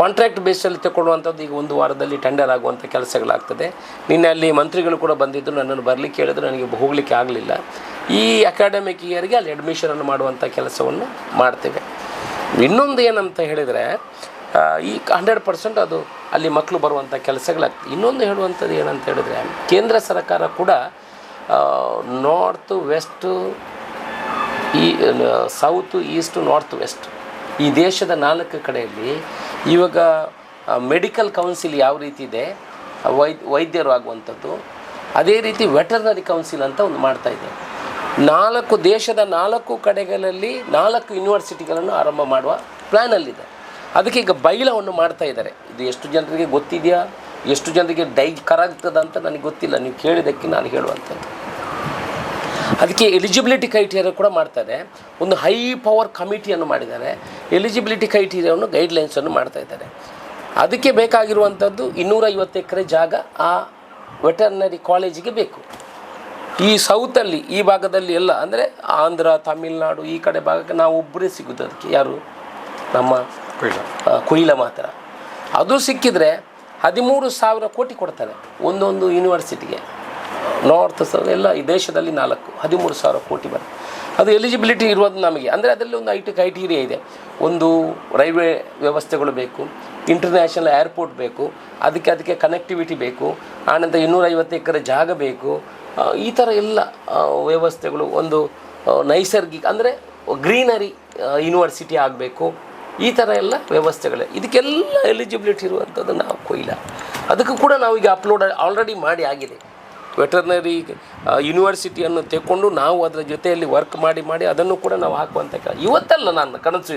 ಕಾಂಟ್ರಾಕ್ಟ್ ಬೇಸಲ್ಲಿ ತಗೊಳ್ಳುವಂಥದ್ದು ಈಗ 1 ವಾರದಲ್ಲಿ ಟೆಂಡರ್ ಆಗುವಂಥ ಕೆಲಸಗಳಾಗ್ತದೆ. ನಿನ್ನೆ ಅಲ್ಲಿ ಮಂತ್ರಿಗಳು ಕೂಡ ಬಂದಿದ್ದರು, ನನ್ನನ್ನು ಬರಲಿಕ್ಕೆ ಹೇಳಿದ್ರು, ನನಗೆ ಹೋಗಲಿಕ್ಕೆ ಆಗಲಿಲ್ಲ. ಈ ಅಕಾಡೆಮಿಕ್ ಇಯರ್ಗೆ ಅಲ್ಲಿ ಅಡ್ಮಿಷನನ್ನು ಮಾಡುವಂಥ ಕೆಲಸವನ್ನು ಮಾಡ್ತೇವೆ. ಇನ್ನೊಂದು ಏನಂತ ಹೇಳಿದರೆ ಈ 100% ಅದು ಅಲ್ಲಿ ಮಕ್ಕಳು ಬರುವಂಥ ಕೆಲಸಗಳಾಗ್ತದೆ. ಇನ್ನೊಂದು ಹೇಳುವಂಥದ್ದು ಏನಂತ ಹೇಳಿದರೆ, ಕೇಂದ್ರ ಸರ್ಕಾರ ಕೂಡ ನಾರ್ತ್ ವೆಸ್ಟು, ಈ ಸೌತು ಈಸ್ಟು ನಾರ್ತ್ ವೆಸ್ಟ್ ಈ ದೇಶದ 4 ಕಡೆಯಲ್ಲಿ ಇವಾಗ ಮೆಡಿಕಲ್ ಕೌನ್ಸಿಲ್ ಯಾವ ರೀತಿ ಇದೆ, ವೈದ್ಯರು ಆಗುವಂಥದ್ದು, ಅದೇ ರೀತಿ ವೆಟರ್ನರಿ ಕೌನ್ಸಿಲ್ ಅಂತ ಒಂದು ಮಾಡ್ತಾಯಿದೆ. ದೇಶದ 4 ಕಡೆಗಳಲ್ಲಿ 4 ಯೂನಿವರ್ಸಿಟಿಗಳನ್ನು ಆರಂಭ ಮಾಡುವ ಪ್ಲ್ಯಾನಲ್ಲಿದೆ. ಅದಕ್ಕೆ ಈಗ ಬೈಲವನ್ನು ಮಾಡ್ತಾ ಇದ್ದಾರೆ. ಇದು ಎಷ್ಟು ಜನರಿಗೆ ಗೊತ್ತಿದೆಯಾ, ಎಷ್ಟು ಜನರಿಗೆ ಕರಾಗ್ತದೆ ಅಂತ ನನಗೆ ಗೊತ್ತಿಲ್ಲ, ನೀವು ಕೇಳಿದ್ದಕ್ಕೆ ನಾನು ಹೇಳುವಂಥದ್ದು. ಅದಕ್ಕೆ ಎಲಿಜಿಬಿಲಿಟಿ ಕ್ರೈಟೀರಿಯಾ ಕೂಡ ಮಾಡ್ತಾರೆ. ಒಂದು ಹೈ ಪವರ್ ಕಮಿಟಿಯನ್ನು ಮಾಡಿದ್ದಾರೆ. ಎಲಿಜಿಬಿಲಿಟಿ ಕ್ರೈಟೀರಿಯಾವನ್ನು ಗೈಡ್ಲೈನ್ಸನ್ನು ಮಾಡ್ತಾ ಇದ್ದಾರೆ. ಅದಕ್ಕೆ ಬೇಕಾಗಿರುವಂಥದ್ದು 250 ಎಕರೆ ಜಾಗ ಆ ವೆಟರ್ನರಿ ಕಾಲೇಜಿಗೆ ಬೇಕು. ಈ ಸೌತಲ್ಲಿ ಈ ಭಾಗದಲ್ಲಿ ಎಲ್ಲ ಅಂದರೆ ಆಂಧ್ರ, ತಮಿಳುನಾಡು ಈ ಕಡೆ ಭಾಗಕ್ಕೆ ನಾವು ಒಬ್ಬರೇ ಸಿಗೋದು. ಅದಕ್ಕೆ ಯಾರು, ನಮ್ಮ ಕೊಯ್ಲ ಮಾತ್ರ. ಅದು ಸಿಕ್ಕಿದರೆ 13,000 ಕೋಟಿ ಕೊಡ್ತಾರೆ ಒಂದೊಂದು ಯೂನಿವರ್ಸಿಟಿಗೆ. ನಾರ್ತ್ ಸೌತ್ ಎಲ್ಲ ಈ ದೇಶದಲ್ಲಿ 13,000 ಕೋಟಿ ಬರುತ್ತೆ. ಅದು ಎಲಿಜಿಬಿಲಿಟಿ ಇರೋದು ನಮಗೆ. ಅಂದರೆ ಅದರಲ್ಲಿ ಒಂದು ಕ್ರೈಟೀರಿಯಾ ಇದೆ. ಒಂದು ರೈಲ್ವೆ ವ್ಯವಸ್ಥೆಗಳು ಬೇಕು, ಇಂಟರ್ನ್ಯಾಷನಲ್ ಏರ್ಪೋರ್ಟ್ ಬೇಕು, ಅದಕ್ಕೆ ಕನೆಕ್ಟಿವಿಟಿ ಬೇಕು, ಆನಂತರ 250 ಎಕರೆ ಜಾಗ ಬೇಕು. ಈ ಥರ ಎಲ್ಲ ವ್ಯವಸ್ಥೆಗಳು, ಒಂದು ನೈಸರ್ಗಿಕ ಅಂದರೆ ಗ್ರೀನರಿ ಯೂನಿವರ್ಸಿಟಿ ಆಗಬೇಕು. ಈ ಥರ ಎಲ್ಲ ವ್ಯವಸ್ಥೆಗಳೇ. ಇದಕ್ಕೆಲ್ಲ ಎಲಿಜಿಬಿಲಿಟಿ ಇರುವಂಥದ್ದು ನಾವು ಕೊಯ್ಲ. ಅದಕ್ಕೂ ಕೂಡ ನಾವೀಗ ಅಪ್ಲೋಡ್ ಆಲ್ರೆಡಿ ಮಾಡಿ ಆಗಿದೆ. ವೆಟರ್ನರಿ ಯೂನಿವರ್ಸಿಟಿಯನ್ನು ತೆಕ್ಕೊಂಡು ನಾವು ಅದರ ಜೊತೆಯಲ್ಲಿ ವರ್ಕ್ ಮಾಡಿ ಅದನ್ನು ಕೂಡ ನಾವು ಹಾಕುವಂಥ ಇವತ್ತಲ್ಲ ನನ್ನ ಕನಸು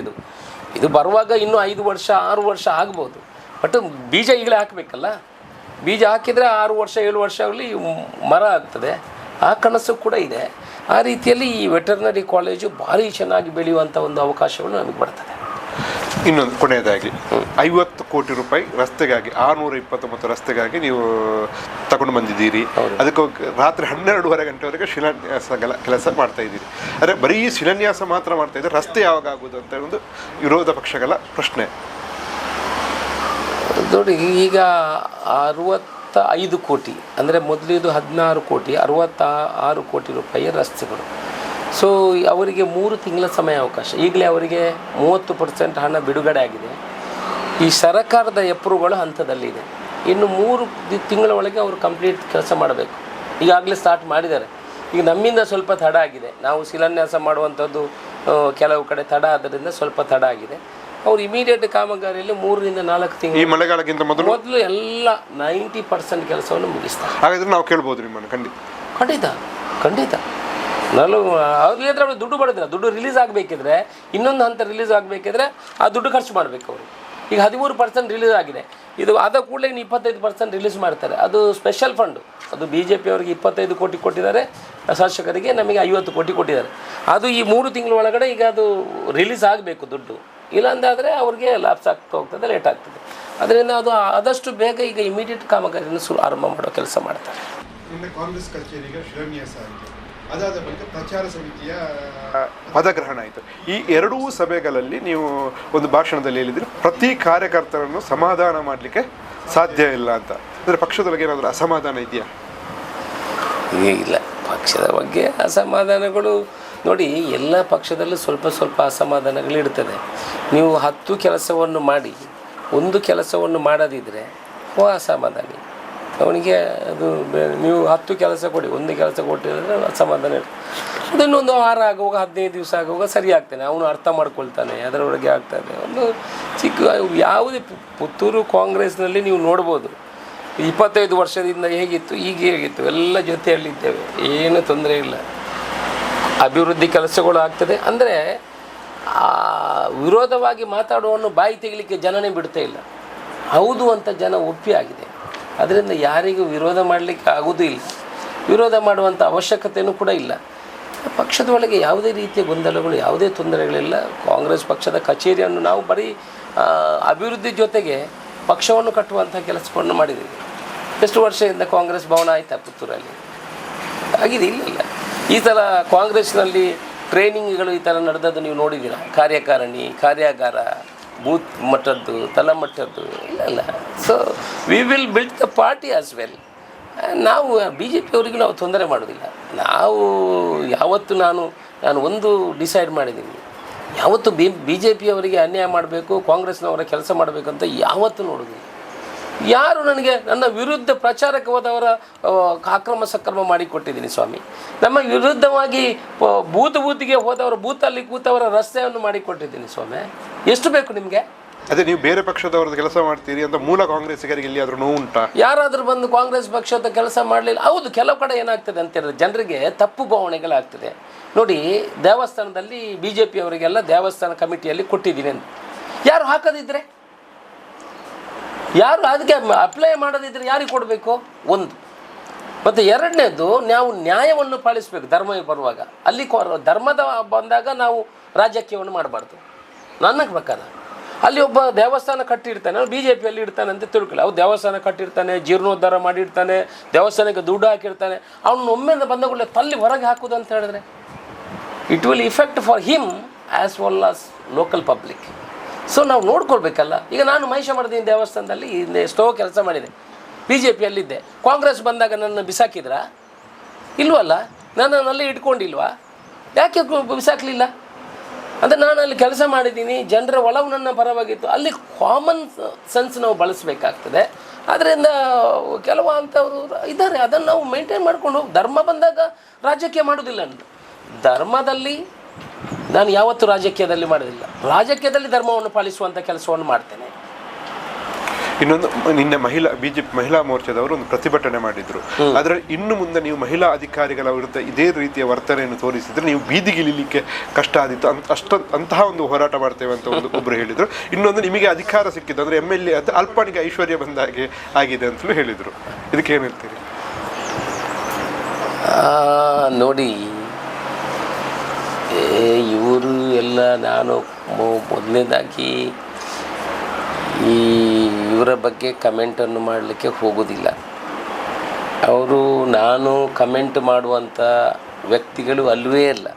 ಇದು ಬರುವಾಗ ಇನ್ನೂ 5 ವರ್ಷ 6 ವರ್ಷ ಆಗ್ಬೋದು. ಬಟ್ ಬೀಜ ಈಗಲೇ ಹಾಕಬೇಕಲ್ಲ. ಬೀಜ ಹಾಕಿದರೆ 6 ವರ್ಷ 7 ವರ್ಷಗಳಲ್ಲಿ ಮರ ಆಗ್ತದೆ. ಆ ಕನಸು ಕೂಡ ಇದೆ. ಆ ರೀತಿಯಲ್ಲಿ ಈ ವೆಟರ್ನರಿ ಕಾಲೇಜು ಭಾರಿ ಚೆನ್ನಾಗಿ ಬೆಳೆಯುವಂಥ ಒಂದು ಅವಕಾಶಗಳು ನಮಗೆ ಬರ್ತದೆ. ಇನ್ನೊಂದು ಕೊನೆಯದಾಗಿ 50 ಕೋಟಿ ರೂಪಾಯಿ ರಸ್ತೆಗಾಗಿ 629 ರಸ್ತೆಗಾಗಿ ನೀವು ತಗೊಂಡು ಬಂದಿದ್ದೀರಿ. ಅದಕ್ಕೆ ರಾತ್ರಿ 12:30 ಗಂಟೆವರೆಗೆ ಶಿಲಾನ್ಯಾಸ ಕೆಲಸ ಮಾಡ್ತಾ ಇದ್ದೀರಿ. ಅಂದರೆ ಬರೀ ಶಿಲಾನ್ಯಾಸ ಮಾತ್ರ ಮಾಡ್ತಾ ಇದ್ದಾರೆ, ರಸ್ತೆ ಯಾವಾಗ ಆಗೋದು ಅಂತ ಒಂದು ವಿರೋಧ ಪಕ್ಷಗಳ ಪ್ರಶ್ನೆ. ನೋಡಿ, ಈಗ 65 ಕೋಟಿ ಅಂದರೆ ಮೊದಲಿದು 16 ಕೋಟಿ 66 ಕೋಟಿ ರೂಪಾಯಿಯ ರಸ್ತೆಗಳು. ಸೊ ಅವರಿಗೆ 3 ತಿಂಗಳ ಸಮಯಾವಕಾಶ. ಈಗಲೇ ಅವರಿಗೆ 30% ಹಣ ಬಿಡುಗಡೆ ಆಗಿದೆ. ಈ ಸರ್ಕಾರದ ಎಪ್ರೂವ್ಗಳು ಹಂತದಲ್ಲಿದೆ. ಇನ್ನು 3 ತಿಂಗಳ ಒಳಗೆ ಅವರು ಕಂಪ್ಲೀಟ್ ಕೆಲಸ ಮಾಡಬೇಕು. ಈಗಾಗಲೇ ಸ್ಟಾರ್ಟ್ ಮಾಡಿದ್ದಾರೆ. ಈಗ ನಮ್ಮಿಂದ ಸ್ವಲ್ಪ ತಡ ಆಗಿದೆ. ನಾವು ಶಿಲಾನ್ಯಾಸ ಮಾಡುವಂಥದ್ದು ಕೆಲವು ಕಡೆ ತಡ ಆದ್ದರಿಂದ ಸ್ವಲ್ಪ ತಡ ಆಗಿದೆ. ಅವರು ಇಮಿಡಿಯೇಟ್ ಕಾಮಗಾರಿಯಲ್ಲಿ 3 ರಿಂದ 4 ತಿಂಗಳು, ಈ ಮಳೆಗಾಲಕ್ಕಿಂತ ಮೊದಲು ಎಲ್ಲ 90% ಕೆಲಸವನ್ನು ಮುಗಿಸ್ತಾರೆ. ಹಾಗಾದ್ರೆ ನಾವು ಕೇಳ್ಬೋದು ನಿಮ್ಮನ್ನು? ಖಂಡಿತ ನಾನು ಅವ್ರಿಗೆ ಹತ್ರ ದುಡ್ಡು ಬರೋದಿಲ್ಲ. ದುಡ್ಡು ರಿಲೀಸ್ ಆಗಬೇಕಿದ್ರೆ, ಇನ್ನೊಂದು ಹಂತ ರಿಲೀಸ್ ಆಗಬೇಕಿದ್ರೆ ಆ ದುಡ್ಡು ಖರ್ಚು ಮಾಡಬೇಕು ಅವರು. ಈಗ 13% ರಿಲೀಸ್ ಆಗಿದೆ. ಇದು ಆದ ಕೂಡಲೇ 25% ರಿಲೀಸ್ ಮಾಡ್ತಾರೆ. ಅದು ಸ್ಪೆಷಲ್ ಫಂಡು. ಅದು BJP ಅವರಿಗೆ 25 ಕೋಟಿ ಕೊಟ್ಟಿದ್ದಾರೆ, ಶಾಸಕರಿಗೆ ನಮಗೆ 50 ಕೋಟಿ ಕೊಟ್ಟಿದ್ದಾರೆ. ಅದು ಈ 3 ತಿಂಗಳ ಒಳಗಡೆ ಈಗ ಅದು ರಿಲೀಸ್ ಆಗಬೇಕು ದುಡ್ಡು. ಇಲ್ಲಾಂದಾದರೆ ಅವ್ರಿಗೆ ಲಾಪ್ಸ್ ಆಗ್ತಾ ಹೋಗ್ತದೆ, ಲೇಟ್ ಆಗ್ತದೆ. ಅದರಿಂದ ಅದು ಆದಷ್ಟು ಬೇಗ ಈಗ ಇಮಿಡಿಯೇಟ್ ಕಾಮಗಾರಿಯನ್ನು ಆರಂಭ ಮಾಡೋ ಕೆಲಸ ಮಾಡ್ತಾರೆ. ಕಾಂಗ್ರೆಸ್ ಕಚೇರಿಗೆ ಶಿಲಾನ್ಯಾಸ ಆಯಿತು, ಅದಾದ ಬಳಿಕ ಪ್ರಚಾರ ಸಮಿತಿಯ ಪದಗ್ರಹಣ ಆಯಿತು. ಈ ಎರಡೂ ಸಭೆಗಳಲ್ಲಿ ನೀವು ಒಂದು ಭಾಷಣದಲ್ಲಿ ಹೇಳಿದ್ರಿ, ಪ್ರತಿ ಕಾರ್ಯಕರ್ತರನ್ನು ಸಮಾಧಾನ ಮಾಡಲಿಕ್ಕೆ ಸಾಧ್ಯ ಇಲ್ಲ ಅಂತ. ಅಂದರೆ ಪಕ್ಷದೊಳಗೆ ಏನಾದರೂ ಅಸಮಾಧಾನ ಇದೆಯಾ? ಇಲ್ಲ, ಪಕ್ಷದ ಬಗ್ಗೆ ಅಸಮಾಧಾನಗಳು ನೋಡಿ, ಎಲ್ಲ ಪಕ್ಷದಲ್ಲೂ ಸ್ವಲ್ಪ ಅಸಮಾಧಾನಗಳಿರ್ತದೆ. ನೀವು 10 ಕೆಲಸವನ್ನು ಮಾಡಿ 1 ಕೆಲಸವನ್ನು ಮಾಡದಿದ್ದರೆ ಅಸಮಾಧಾನಿ ಅವನಿಗೆ. ಅದು ನೀವು 10 ಕೆಲಸ ಕೊಡಿ, 1 ಕೆಲಸ ಕೊಟ್ಟಿದ್ರೆ ಅಸಮಾಧಾನ ಇರ್ತದೆ. ಅದನ್ನೊಂದು 6 ಆಗುವಾಗ 15 ದಿವಸ ಆಗುವಾಗ ಸರಿ ಆಗ್ತಾನೆ, ಅವನು ಅರ್ಥ ಮಾಡ್ಕೊಳ್ತಾನೆ, ಅದರೊಳಗೆ ಆಗ್ತದೆ. ಒಂದು ಚಿಕ್ಕ ಯಾವುದೇ ಪುತ್ತೂರು ಕಾಂಗ್ರೆಸ್ನಲ್ಲಿ ನೀವು ನೋಡ್ಬೋದು 25 ವರ್ಷದಿಂದ ಹೇಗಿತ್ತು, ಈಗ ಹೇಗಿತ್ತು, ಎಲ್ಲ ಜೊತೆಯಲ್ಲಿದ್ದೇವೆ, ಏನು ತೊಂದರೆ ಇಲ್ಲ. ಅಭಿವೃದ್ಧಿ ಕೆಲಸಗಳು ಆಗ್ತದೆ. ಅಂದರೆ ವಿರೋಧವಾಗಿ ಮಾತಾಡುವವನ್ನು ಬಾಯಿ ತೆಗಿಲಿಕ್ಕೆ ಜನನೇ ಬಿಡ್ತಾ ಇಲ್ಲ. ಹೌದು ಅಂತ ಜನ ಒಪ್ಪಿ ಆಗಿದೆ. ಅದರಿಂದ ಯಾರಿಗೂ ವಿರೋಧ ಮಾಡಲಿಕ್ಕೆ ಆಗೋದು ಇಲ್ಲ, ವಿರೋಧ ಮಾಡುವಂಥ ಅವಶ್ಯಕತೆಯೂ ಕೂಡ ಇಲ್ಲ. ಪಕ್ಷದ ಒಳಗೆ ಯಾವುದೇ ರೀತಿಯ ಗೊಂದಲಗಳು, ಯಾವುದೇ ತೊಂದರೆಗಳಿಲ್ಲ. ಕಾಂಗ್ರೆಸ್ ಪಕ್ಷದ ಕಚೇರಿಯನ್ನು ನಾವು ಬರೀ ಅಭಿವೃದ್ಧಿ ಜೊತೆಗೆ ಪಕ್ಷವನ್ನು ಕಟ್ಟುವಂಥ ಕೆಲಸವನ್ನು ಮಾಡಿದ್ದೀವಿ. ಎಷ್ಟು ವರ್ಷದಿಂದ ಕಾಂಗ್ರೆಸ್ ಭವನ ಆಯಿತಾ ಪುತ್ತೂರಲ್ಲಿ? ಆಗಿದೆ, ಇಲ್ಲ. ಈ ಥರ ಕಾಂಗ್ರೆಸ್ನಲ್ಲಿ ಟ್ರೈನಿಂಗ್ಗಳು ಈ ಥರ ನಡೆದದ್ದು ನೀವು ನೋಡಿದ್ದೀರಾ? ಕಾರ್ಯಕಾರಿಣಿ, ಕಾರ್ಯಾಗಾರ, ಬೂತ್ ಮಟ್ಟದ್ದು, ತಳಮಟ್ಟದ್ದು ಇಲ್ಲ. So we will build the party as well. ನಾವು BJP ಅವರಿಗೂ ನಾವು ತೊಂದರೆ ಮಾಡೋದಿಲ್ಲ. ನಾವು ಯಾವತ್ತು ನಾನು ಒಂದು ಡಿಸೈಡ್ ಮಾಡಿದ್ದೀನಿ, ಯಾವತ್ತು BJP ಅವರಿಗೆ ಅನ್ಯಾಯ ಮಾಡಬೇಕು, ಕಾಂಗ್ರೆಸ್ನವರ ಕೆಲಸ ಮಾಡಬೇಕು ಅಂತ ಯಾವತ್ತೂ ನೋಡೋದಿಲ್ಲ. ಯಾರು ನನಗೆ ನನ್ನ ವಿರುದ್ಧ ಪ್ರಚಾರಕ್ಕೆ ಹೋದವರ ಅಕ್ರಮ ಸಕ್ರಮ ಮಾಡಿಕೊಟ್ಟಿದ್ದೀನಿ ಸ್ವಾಮಿ. ನಮ್ಮ ವಿರುದ್ಧವಾಗಿ ಬೂತಿಗೆ ಹೋದವರ ಬೂತಲ್ಲಿ ಕೂತವರ ರಸ್ತೆಯನ್ನು ಮಾಡಿಕೊಟ್ಟಿದ್ದೀನಿ ಸ್ವಾಮಿ. ಎಷ್ಟು ಬೇಕು ನಿಮಗೆ? ಅದೇ ನೀವು ಬೇರೆ ಪಕ್ಷದವ್ರದ್ದು ಕೆಲಸ ಮಾಡ್ತೀರಿ ಅಂತ ಮೂಲ ಕಾಂಗ್ರೆಸ್ಸಿಗರಿಗೆ ಎಲ್ಲಿಯಾದರೂ ನೋವು ಉಂಟಾ? ಯಾರಾದರೂ ಬಂದು ಕಾಂಗ್ರೆಸ್ ಪಕ್ಷದ ಕೆಲಸ ಮಾಡಲಿಲ್ಲ. ಹೌದು, ಕೆಲವು ಕಡೆ ಏನಾಗ್ತದೆ ಅಂತ ಹೇಳಿದ್ರೆ ಜನರಿಗೆ ತಪ್ಪು ಭಾವನೆಗಳಾಗ್ತದೆ. ನೋಡಿ, ದೇವಸ್ಥಾನದಲ್ಲಿ BJP ಅವರಿಗೆಲ್ಲ ದೇವಸ್ಥಾನ ಕಮಿಟಿಯಲ್ಲಿ ಕೊಟ್ಟಿದ್ದೀನಿ ಅಂತ ಯಾರು ಹಾಕೋದಿದ್ರೆ, ಯಾರು ಅದಕ್ಕೆ ಅಪ್ಲೈ ಮಾಡೋದಿದ್ರೆ ಯಾರಿಗೆ ಕೊಡಬೇಕು? ಒಂದು. ಮತ್ತು ಎರಡನೇದು, ನಾವು ನ್ಯಾಯವನ್ನು ಪಾಲಿಸಬೇಕು. ಧರ್ಮ ಬರುವಾಗ ಅಲ್ಲಿ ಧರ್ಮದ ಬಂದಾಗ ನಾವು ರಾಜಕೀಯವನ್ನು ಮಾಡಬಾರ್ದು. ನನ್ನ ಪ್ರಕಾರ ಅಲ್ಲಿ ಒಬ್ಬ ದೇವಸ್ಥಾನ ಕಟ್ಟಿರ್ತಾನೆ, BJPಯಲ್ಲಿ ಇಡ್ತಾನೆ ಅಂತ ತಿಳ್ಕೊಳ್ಳಿ. ಅವ್ರು ದೇವಸ್ಥಾನ ಕಟ್ಟಿರ್ತಾನೆ, ಜೀರ್ಣೋದ್ಧಾರ ಮಾಡಿರ್ತಾನೆ, ದೇವಸ್ಥಾನಕ್ಕೆ ದುಡ್ಡು ಹಾಕಿರ್ತಾನೆ. ಅವನು ಒಮ್ಮೆಯಿಂದ ಬಂದಗಳೇ ತಲ್ಲಿ ಹೊರಗೆ ಹಾಕೋದು ಅಂತ ಹೇಳಿದ್ರೆ it will effect for him as well as local public. So ನಾವು ನೋಡ್ಕೊಳ್ಬೇಕಲ್ಲ. ಈಗ ನಾನು ಮಹಿಷ ಮಾಡಿದ್ದೀನಿ ದೇವಸ್ಥಾನದಲ್ಲಿ ಹಿಂದೆ ಎಷ್ಟೋ ಕೆಲಸ ಮಾಡಿದೆ, BJPಯಲ್ಲಿದ್ದೆ. ಕಾಂಗ್ರೆಸ್ ಬಂದಾಗ ನನ್ನ ಬಿಸಾಕಿದ್ರಾ? ಇಲ್ವಲ್ಲ. ನನ್ನಲ್ಲಿ ಇಟ್ಕೊಂಡಿಲ್ವಾ? ಯಾಕೆ ಬಿಸಾಕಲಿಲ್ಲ? ಅಂದರೆ ನಾನು ಅಲ್ಲಿ ಕೆಲಸ ಮಾಡಿದ್ದೀನಿ, ಜನರ ಒಲವು ನನ್ನ ಪರವಾಗಿತ್ತು. ಅಲ್ಲಿ ಕಾಮನ್ ಸೆನ್ಸ್ ನಾವು ಬಳಸಬೇಕಾಗ್ತದೆ. ಅದರಿಂದ ಕೆಲವು ಅಂಥವರು ಇದ್ದಾರೆ, ಅದನ್ನು ನಾವು ಮೇಂಟೈನ್ ಮಾಡ್ಕೊಂಡು ಹೋಗಿ. ಧರ್ಮ ಬಂದಾಗ ರಾಜಕೀಯ ಮಾಡೋದಿಲ್ಲ. ಧರ್ಮದಲ್ಲಿ ನಾನು ಯಾವತ್ತೂ ರಾಜಕೀಯದಲ್ಲಿ ಮಾಡೋದಿಲ್ಲ. ರಾಜಕೀಯದಲ್ಲಿ ಧರ್ಮವನ್ನು ಪಾಲಿಸುವಂಥ ಕೆಲಸವನ್ನು ಮಾಡ್ತೇನೆ. ಇನ್ನೊಂದು, ನಿನ್ನೆ ಬಿಜೆಪಿ ಮಹಿಳಾ ಮೋರ್ಚಾದವರು ಒಂದು ಪ್ರತಿಭಟನೆ ಮಾಡಿದ್ರು. ಅದರಲ್ಲಿ ಇನ್ನು ಮುಂದೆ ನೀವು ಮಹಿಳಾ ಅಧಿಕಾರಿಗಳ ವಿರುದ್ಧ ಇದೇ ರೀತಿಯ ವರ್ತನೆಯನ್ನು ತೋರಿಸಿದ್ರೆ ನೀವು ಬೀದಿಗಿಳಿಲಿಕ್ಕೆ ಕಷ್ಟ ಆದಿತ್ತು, ಅಂತಹ ಒಂದು ಹೋರಾಟ ಮಾಡ್ತೇವೆ ಅಂತ ಒಬ್ರು ಹೇಳಿದ್ರು. ಇನ್ನೊಂದು, ನಿಮಗೆ ಅಧಿಕಾರ ಸಿಕ್ಕಿದ್ದು ಅಂದ್ರೆ MLA ಅದು ಅಲ್ಪನಿಗೆ ಐಶ್ವರ್ಯ ಬಂದ ಹಾಗೆ ಆಗಿದೆ ಅಂತಲೂ ಹೇಳಿದ್ರು. ಇದಕ್ಕೆ ಏನ್ ಹೇಳ್ತೀರಿ? ನೋಡಿ, ಇವರು ಎಲ್ಲ, ನಾನು ಮೊದಲನೇದಾಗಿ ಇವರ ಬಗ್ಗೆ ಕಮೆಂಟನ್ನು ಮಾಡಲಿಕ್ಕೆ ಹೋಗೋದಿಲ್ಲ. ಅವರು ನಾನು ಕಮೆಂಟ್ ಮಾಡುವಂಥ ವ್ಯಕ್ತಿಗಳು ಅಲ್ಲವೇ ಅಲ್ಲ.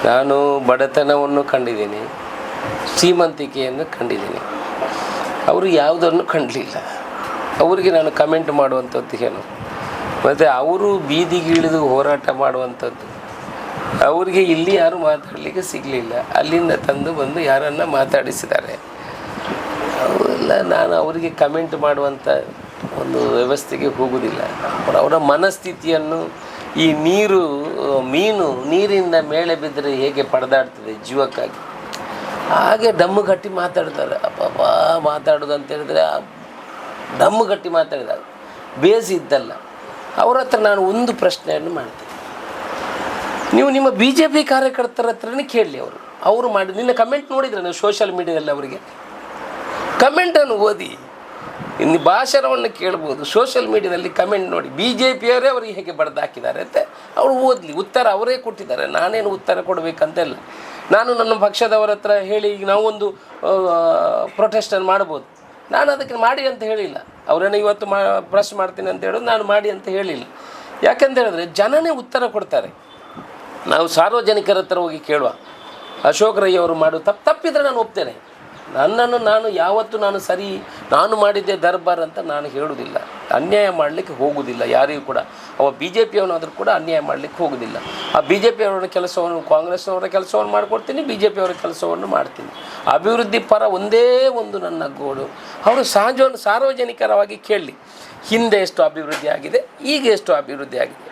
ನಾನು ಬಡತನವನ್ನು ಕಂಡಿದ್ದೀನಿ, ಶ್ರೀಮಂತಿಕೆಯನ್ನು ಕಂಡಿದ್ದೀನಿ. ಅವರು ಯಾವುದನ್ನು ಕಂಡಲಿಲ್ಲ. ಅವರಿಗೆ ನಾನು ಕಮೆಂಟ್ ಮಾಡುವಂಥದ್ದು ಏನು? ಮತ್ತು ಅವರು ಬೀದಿಗೆ ಇಳಿದು ಹೋರಾಟ ಮಾಡುವಂಥದ್ದು, ಅವರಿಗೆ ಇಲ್ಲಿ ಯಾರು ಮಾತಾಡಲಿಕ್ಕೆ ಸಿಗಲಿಲ್ಲ, ಅಲ್ಲಿಂದ ತಂದು ಬಂದು ಯಾರನ್ನು ಮಾತಾಡಿಸಿದ್ದಾರೆ. ಅವೆಲ್ಲ ನಾನು ಅವರಿಗೆ ಕಮೆಂಟ್ ಮಾಡುವಂಥ ಒಂದು ವ್ಯವಸ್ಥೆಗೆ ಹೋಗುವುದಿಲ್ಲ. ಅವರ ಮನಸ್ಥಿತಿಯನ್ನು, ಈ ಮೀನು ನೀರಿಂದ ಮೇಲೆ ಬಿದ್ದರೆ ಹೇಗೆ ಪಡೆದಾಡ್ತದೆ ಜೀವಕ್ಕಾಗಿ, ಹಾಗೆ ಡಮ್ಮು ಗಟ್ಟಿ ಮಾತಾಡ್ತಾರೆ. ಅಪ್ಪ ಮಾತಾಡೋದು ಅಂತ ಹೇಳಿದ್ರೆ ಡಮ್ಮು ಗಟ್ಟಿ ಮಾತಾಡಿದಾಗ ಬೇಸಿದ್ದಲ್ಲ. ಅವ್ರ ಹತ್ರ ನಾನು ಒಂದು ಪ್ರಶ್ನೆಯನ್ನು ಮಾಡ್ತೀನಿ. ನೀವು ನಿಮ್ಮ BJP ಕಾರ್ಯಕರ್ತರ ಹತ್ರನೇ ಕೇಳಲಿ. ಅವರು ಮಾಡಿ, ನಿನ್ನ ಕಮೆಂಟ್ ನೋಡಿದ್ರೆ ನೀವು ಸೋಷಿಯಲ್ ಮೀಡಿಯಾದಲ್ಲಿ ಅವರಿಗೆ ಕಮೆಂಟನ್ನು ಓದಿ, ಇನ್ನು ಭಾಷಣವನ್ನು ಕೇಳ್ಬೋದು. ಸೋಷಿಯಲ್ ಮೀಡಿಯಾದಲ್ಲಿ ಕಮೆಂಟ್ ನೋಡಿ, BJPಯವರೇ ಅವರಿಗೆ ಹೇಗೆ ಬರೆದು ಹಾಕಿದ್ದಾರೆ ಅಂತ ಅವರು ಓದಲಿ. ಉತ್ತರ ಅವರೇ ಕೊಟ್ಟಿದ್ದಾರೆ, ನಾನೇನು ಉತ್ತರ ಕೊಡಬೇಕಂತ ಇಲ್ಲ. ನಾನು ನನ್ನ ಪಕ್ಷದವರ ಹತ್ರ ಹೇಳಿ ನಾವೊಂದು ಪ್ರೊಟೆಸ್ಟನ್ನು ಮಾಡ್ಬೋದು, ನಾನು ಅದಕ್ಕೆ ಮಾಡಿ ಅಂತ ಹೇಳಿಲ್ಲ. ಅವರೇನೋ ಇವತ್ತು ಪ್ರೆಸ್ ಮಾಡ್ತೀನಿ ಅಂತ ಹೇಳೋದು ನಾನು ಮಾಡಿ ಅಂತ ಹೇಳಿಲ್ಲ. ಯಾಕೆಂತ ಹೇಳಿದ್ರೆ ಜನನೇ ಉತ್ತರ ಕೊಡ್ತಾರೆ. ನಾವು ಸಾರ್ವಜನಿಕರ ಹತ್ರ ಹೋಗಿ ಕೇಳುವ, ಅಶೋಕ್ ರೈ ಅವರು ಮಾಡು ತಪ್ಪಿದ್ರೆ ನಾನು ಒಪ್ತೇನೆ. ನಾನು ಯಾವತ್ತೂ ಸರಿ, ನಾನು ಮಾಡಿದ್ದೆ ದರ್ಬಾರ್ ಅಂತ ನಾನು ಹೇಳುವುದಿಲ್ಲ. ಅನ್ಯಾಯ ಮಾಡಲಿಕ್ಕೆ ಹೋಗುವುದಿಲ್ಲ ಯಾರಿಗೂ ಕೂಡ. ಅವ BJPಯವನಾದರೂ ಕೂಡ ಅನ್ಯಾಯ ಮಾಡಲಿಕ್ಕೆ ಹೋಗೋದಿಲ್ಲ. ಆ BJPಯವರ ಕೆಲಸವನ್ನು, ಕಾಂಗ್ರೆಸ್ನವರ ಕೆಲಸವನ್ನು ಮಾಡಿಕೊಡ್ತೀನಿ, BJPಯವರ ಕೆಲಸವನ್ನು ಮಾಡ್ತೀನಿ. ಅಭಿವೃದ್ಧಿ ಪರ ಒಂದೇ ಒಂದು ನನ್ನ ಗೋಡು, ಅವರು ಸಾರ್ವಜನಿಕರವಾಗಿ ಕೇಳಲಿ, ಹಿಂದೆ ಎಷ್ಟು ಅಭಿವೃದ್ಧಿ ಆಗಿದೆ, ಈಗ ಎಷ್ಟು ಅಭಿವೃದ್ಧಿ ಆಗಿದೆ.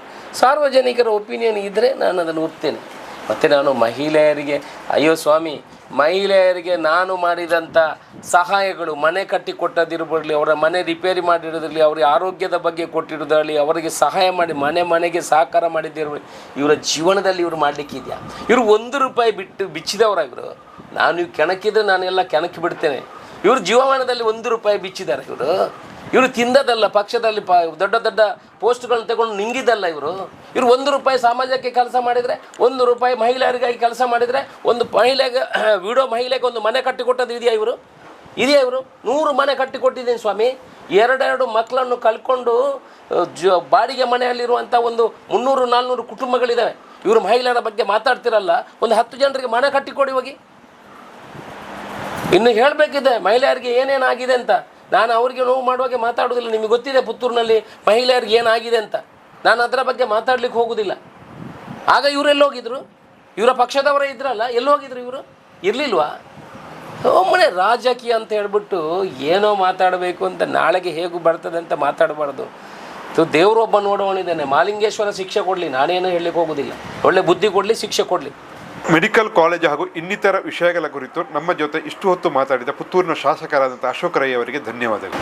ಸಾರ್ವಜನಿಕರ ಒಪಿನಿಯನ್ ಇದ್ದರೆ ನಾನು ಅದನ್ನು ಒಪ್ತೇನೆ. ಮತ್ತು ನಾನು ಮಹಿಳೆಯರಿಗೆ, ಅಯ್ಯೋ ಸ್ವಾಮಿ, ಮಹಿಳೆಯರಿಗೆ ನಾನು ಮಾಡಿದಂಥ ಸಹಾಯಗಳು, ಮನೆ ಕಟ್ಟಿ ಕೊಟ್ಟದಿರಬರಲಿ, ಅವರ ಮನೆ ರಿಪೇರಿ ಮಾಡಿರೋದಿರಲಿ, ಅವರಿಗೆ ಆರೋಗ್ಯದ ಬಗ್ಗೆ ಕೊಟ್ಟಿರೋದಿರಲಿ, ಅವರಿಗೆ ಸಹಾಯ ಮಾಡಿ ಮನೆಗೆ ಸಹಕಾರ ಮಾಡಿದ್ದಿರಲಿ, ಇವರ ಜೀವನದಲ್ಲಿ ಇವರು ಮಾಡಲಿಕ್ಕಿದೆಯಾ? ಇವರು ₹1 ಬಿಚ್ಚಿದವರ ಇವರು. ನಾನು ಇವು ಕೆಣಕಿದ್ರೆ ನಾನೆಲ್ಲ ಕೆಣಕಿ ಬಿಡ್ತೇನೆ. ಇವರು ಜೀವಮಾನದಲ್ಲಿ ₹1 ಬಿಚ್ಚಿದ್ದಾರೆ. ಇವರು ತಿಂದದಲ್ಲ, ಪಕ್ಷದಲ್ಲಿ ದೊಡ್ಡ ಪೋಸ್ಟ್ಗಳನ್ನ ತಗೊಂಡು ನಿಂಗಿದ್ದಲ್ಲ. ಇವರು ₹1 ಸಮಾಜಕ್ಕೆ ಕೆಲಸ ಮಾಡಿದರೆ, ₹1 ಮಹಿಳೆಯರಿಗಾಗಿ ಕೆಲಸ ಮಾಡಿದರೆ, ಒಂದು ಮಹಿಳೆಗೆ ವಿಡೋ ಮಹಿಳೆಗೆ ಒಂದು ಮನೆ ಕಟ್ಟಿಕೊಟ್ಟದ್ದು ಇದೆಯಾ ಇವರು? 100 ಮನೆ ಕಟ್ಟಿಕೊಟ್ಟಿದ್ದೀನಿ ಸ್ವಾಮಿ. 2 ಮಕ್ಕಳನ್ನು ಕಳ್ಕೊಂಡು ಬಾಡಿಗೆ ಮನೆಯಲ್ಲಿರುವಂಥ ಒಂದು 300-400 ಕುಟುಂಬಗಳಿದ್ದಾವೆ. ಇವರು ಮಹಿಳೆಯರ ಬಗ್ಗೆ ಮಾತಾಡ್ತಿರಲ್ಲ, ಒಂದು 10 ಜನರಿಗೆ ಮನೆ ಕಟ್ಟಿಕೊಡಿ ಹೋಗಿ. ಇನ್ನು ಹೇಳಬೇಕಿದೆ ಮಹಿಳೆಯರಿಗೆ ಏನೇನಾಗಿದೆ ಅಂತ. ನಾನು ಅವರಿಗೆ ನೋವು ಮಾಡುವಾಗೆ ಮಾತಾಡೋದಿಲ್ಲ. ನಿಮಗೆ ಗೊತ್ತಿದೆ ಪುತ್ತೂರಿನಲ್ಲಿ ಮಹಿಳೆಯರಿಗೆ ಏನಾಗಿದೆ ಅಂತ. ನಾನು ಅದರ ಬಗ್ಗೆ ಮಾತಾಡ್ಲಿಕ್ಕೆ ಹೋಗೋದಿಲ್ಲ. ಆಗ ಇವರೆಲ್ಲೋಗಿದ್ರು? ಇವರ ಪಕ್ಷದವರೇ ಇದ್ರಲ್ಲ, ಎಲ್ಲೋಗಿದ್ರು ಇವರು? ಇರಲಿಲ್ವಾ? ಒಮ್ಮನೆ ರಾಜಕೀಯ ಅಂತ ಹೇಳ್ಬಿಟ್ಟು ಏನೋ ಮಾತಾಡಬೇಕು ಅಂತ, ನಾಳೆಗೆ ಹೇಗೂ ಬರ್ತದೆ ಅಂತ ಮಾತಾಡಬಾರ್ದು. ದೇವರೊಬ್ಬ ನೋಡೋಣಿದ್ದಾನೆ, ಮಾಲಿಂಗೇಶ್ವರ ಶಿಕ್ಷೆ ಕೊಡಲಿ, ನಾನೇನೋ ಹೇಳಲಿಕ್ಕೆ ಹೋಗೋದಿಲ್ಲ. ಒಳ್ಳೆ ಬುದ್ಧಿ ಕೊಡಲಿ, ಶಿಕ್ಷೆ ಕೊಡಲಿ. ಮೆಡಿಕಲ್ ಕಾಲೇಜ್ ಹಾಗೂ ಇನ್ನಿತರ ವಿಷಯಗಳ ಕುರಿತು ನಮ್ಮ ಜೊತೆ ಇಷ್ಟು ಹೊತ್ತು ಮಾತಾಡಿದ ಪುತ್ತೂರಿನ ಶಾಸಕರಾದಂಥ ಅಶೋಕ್ ರೈ ಅವರಿಗೆ ಧನ್ಯವಾದಗಳು.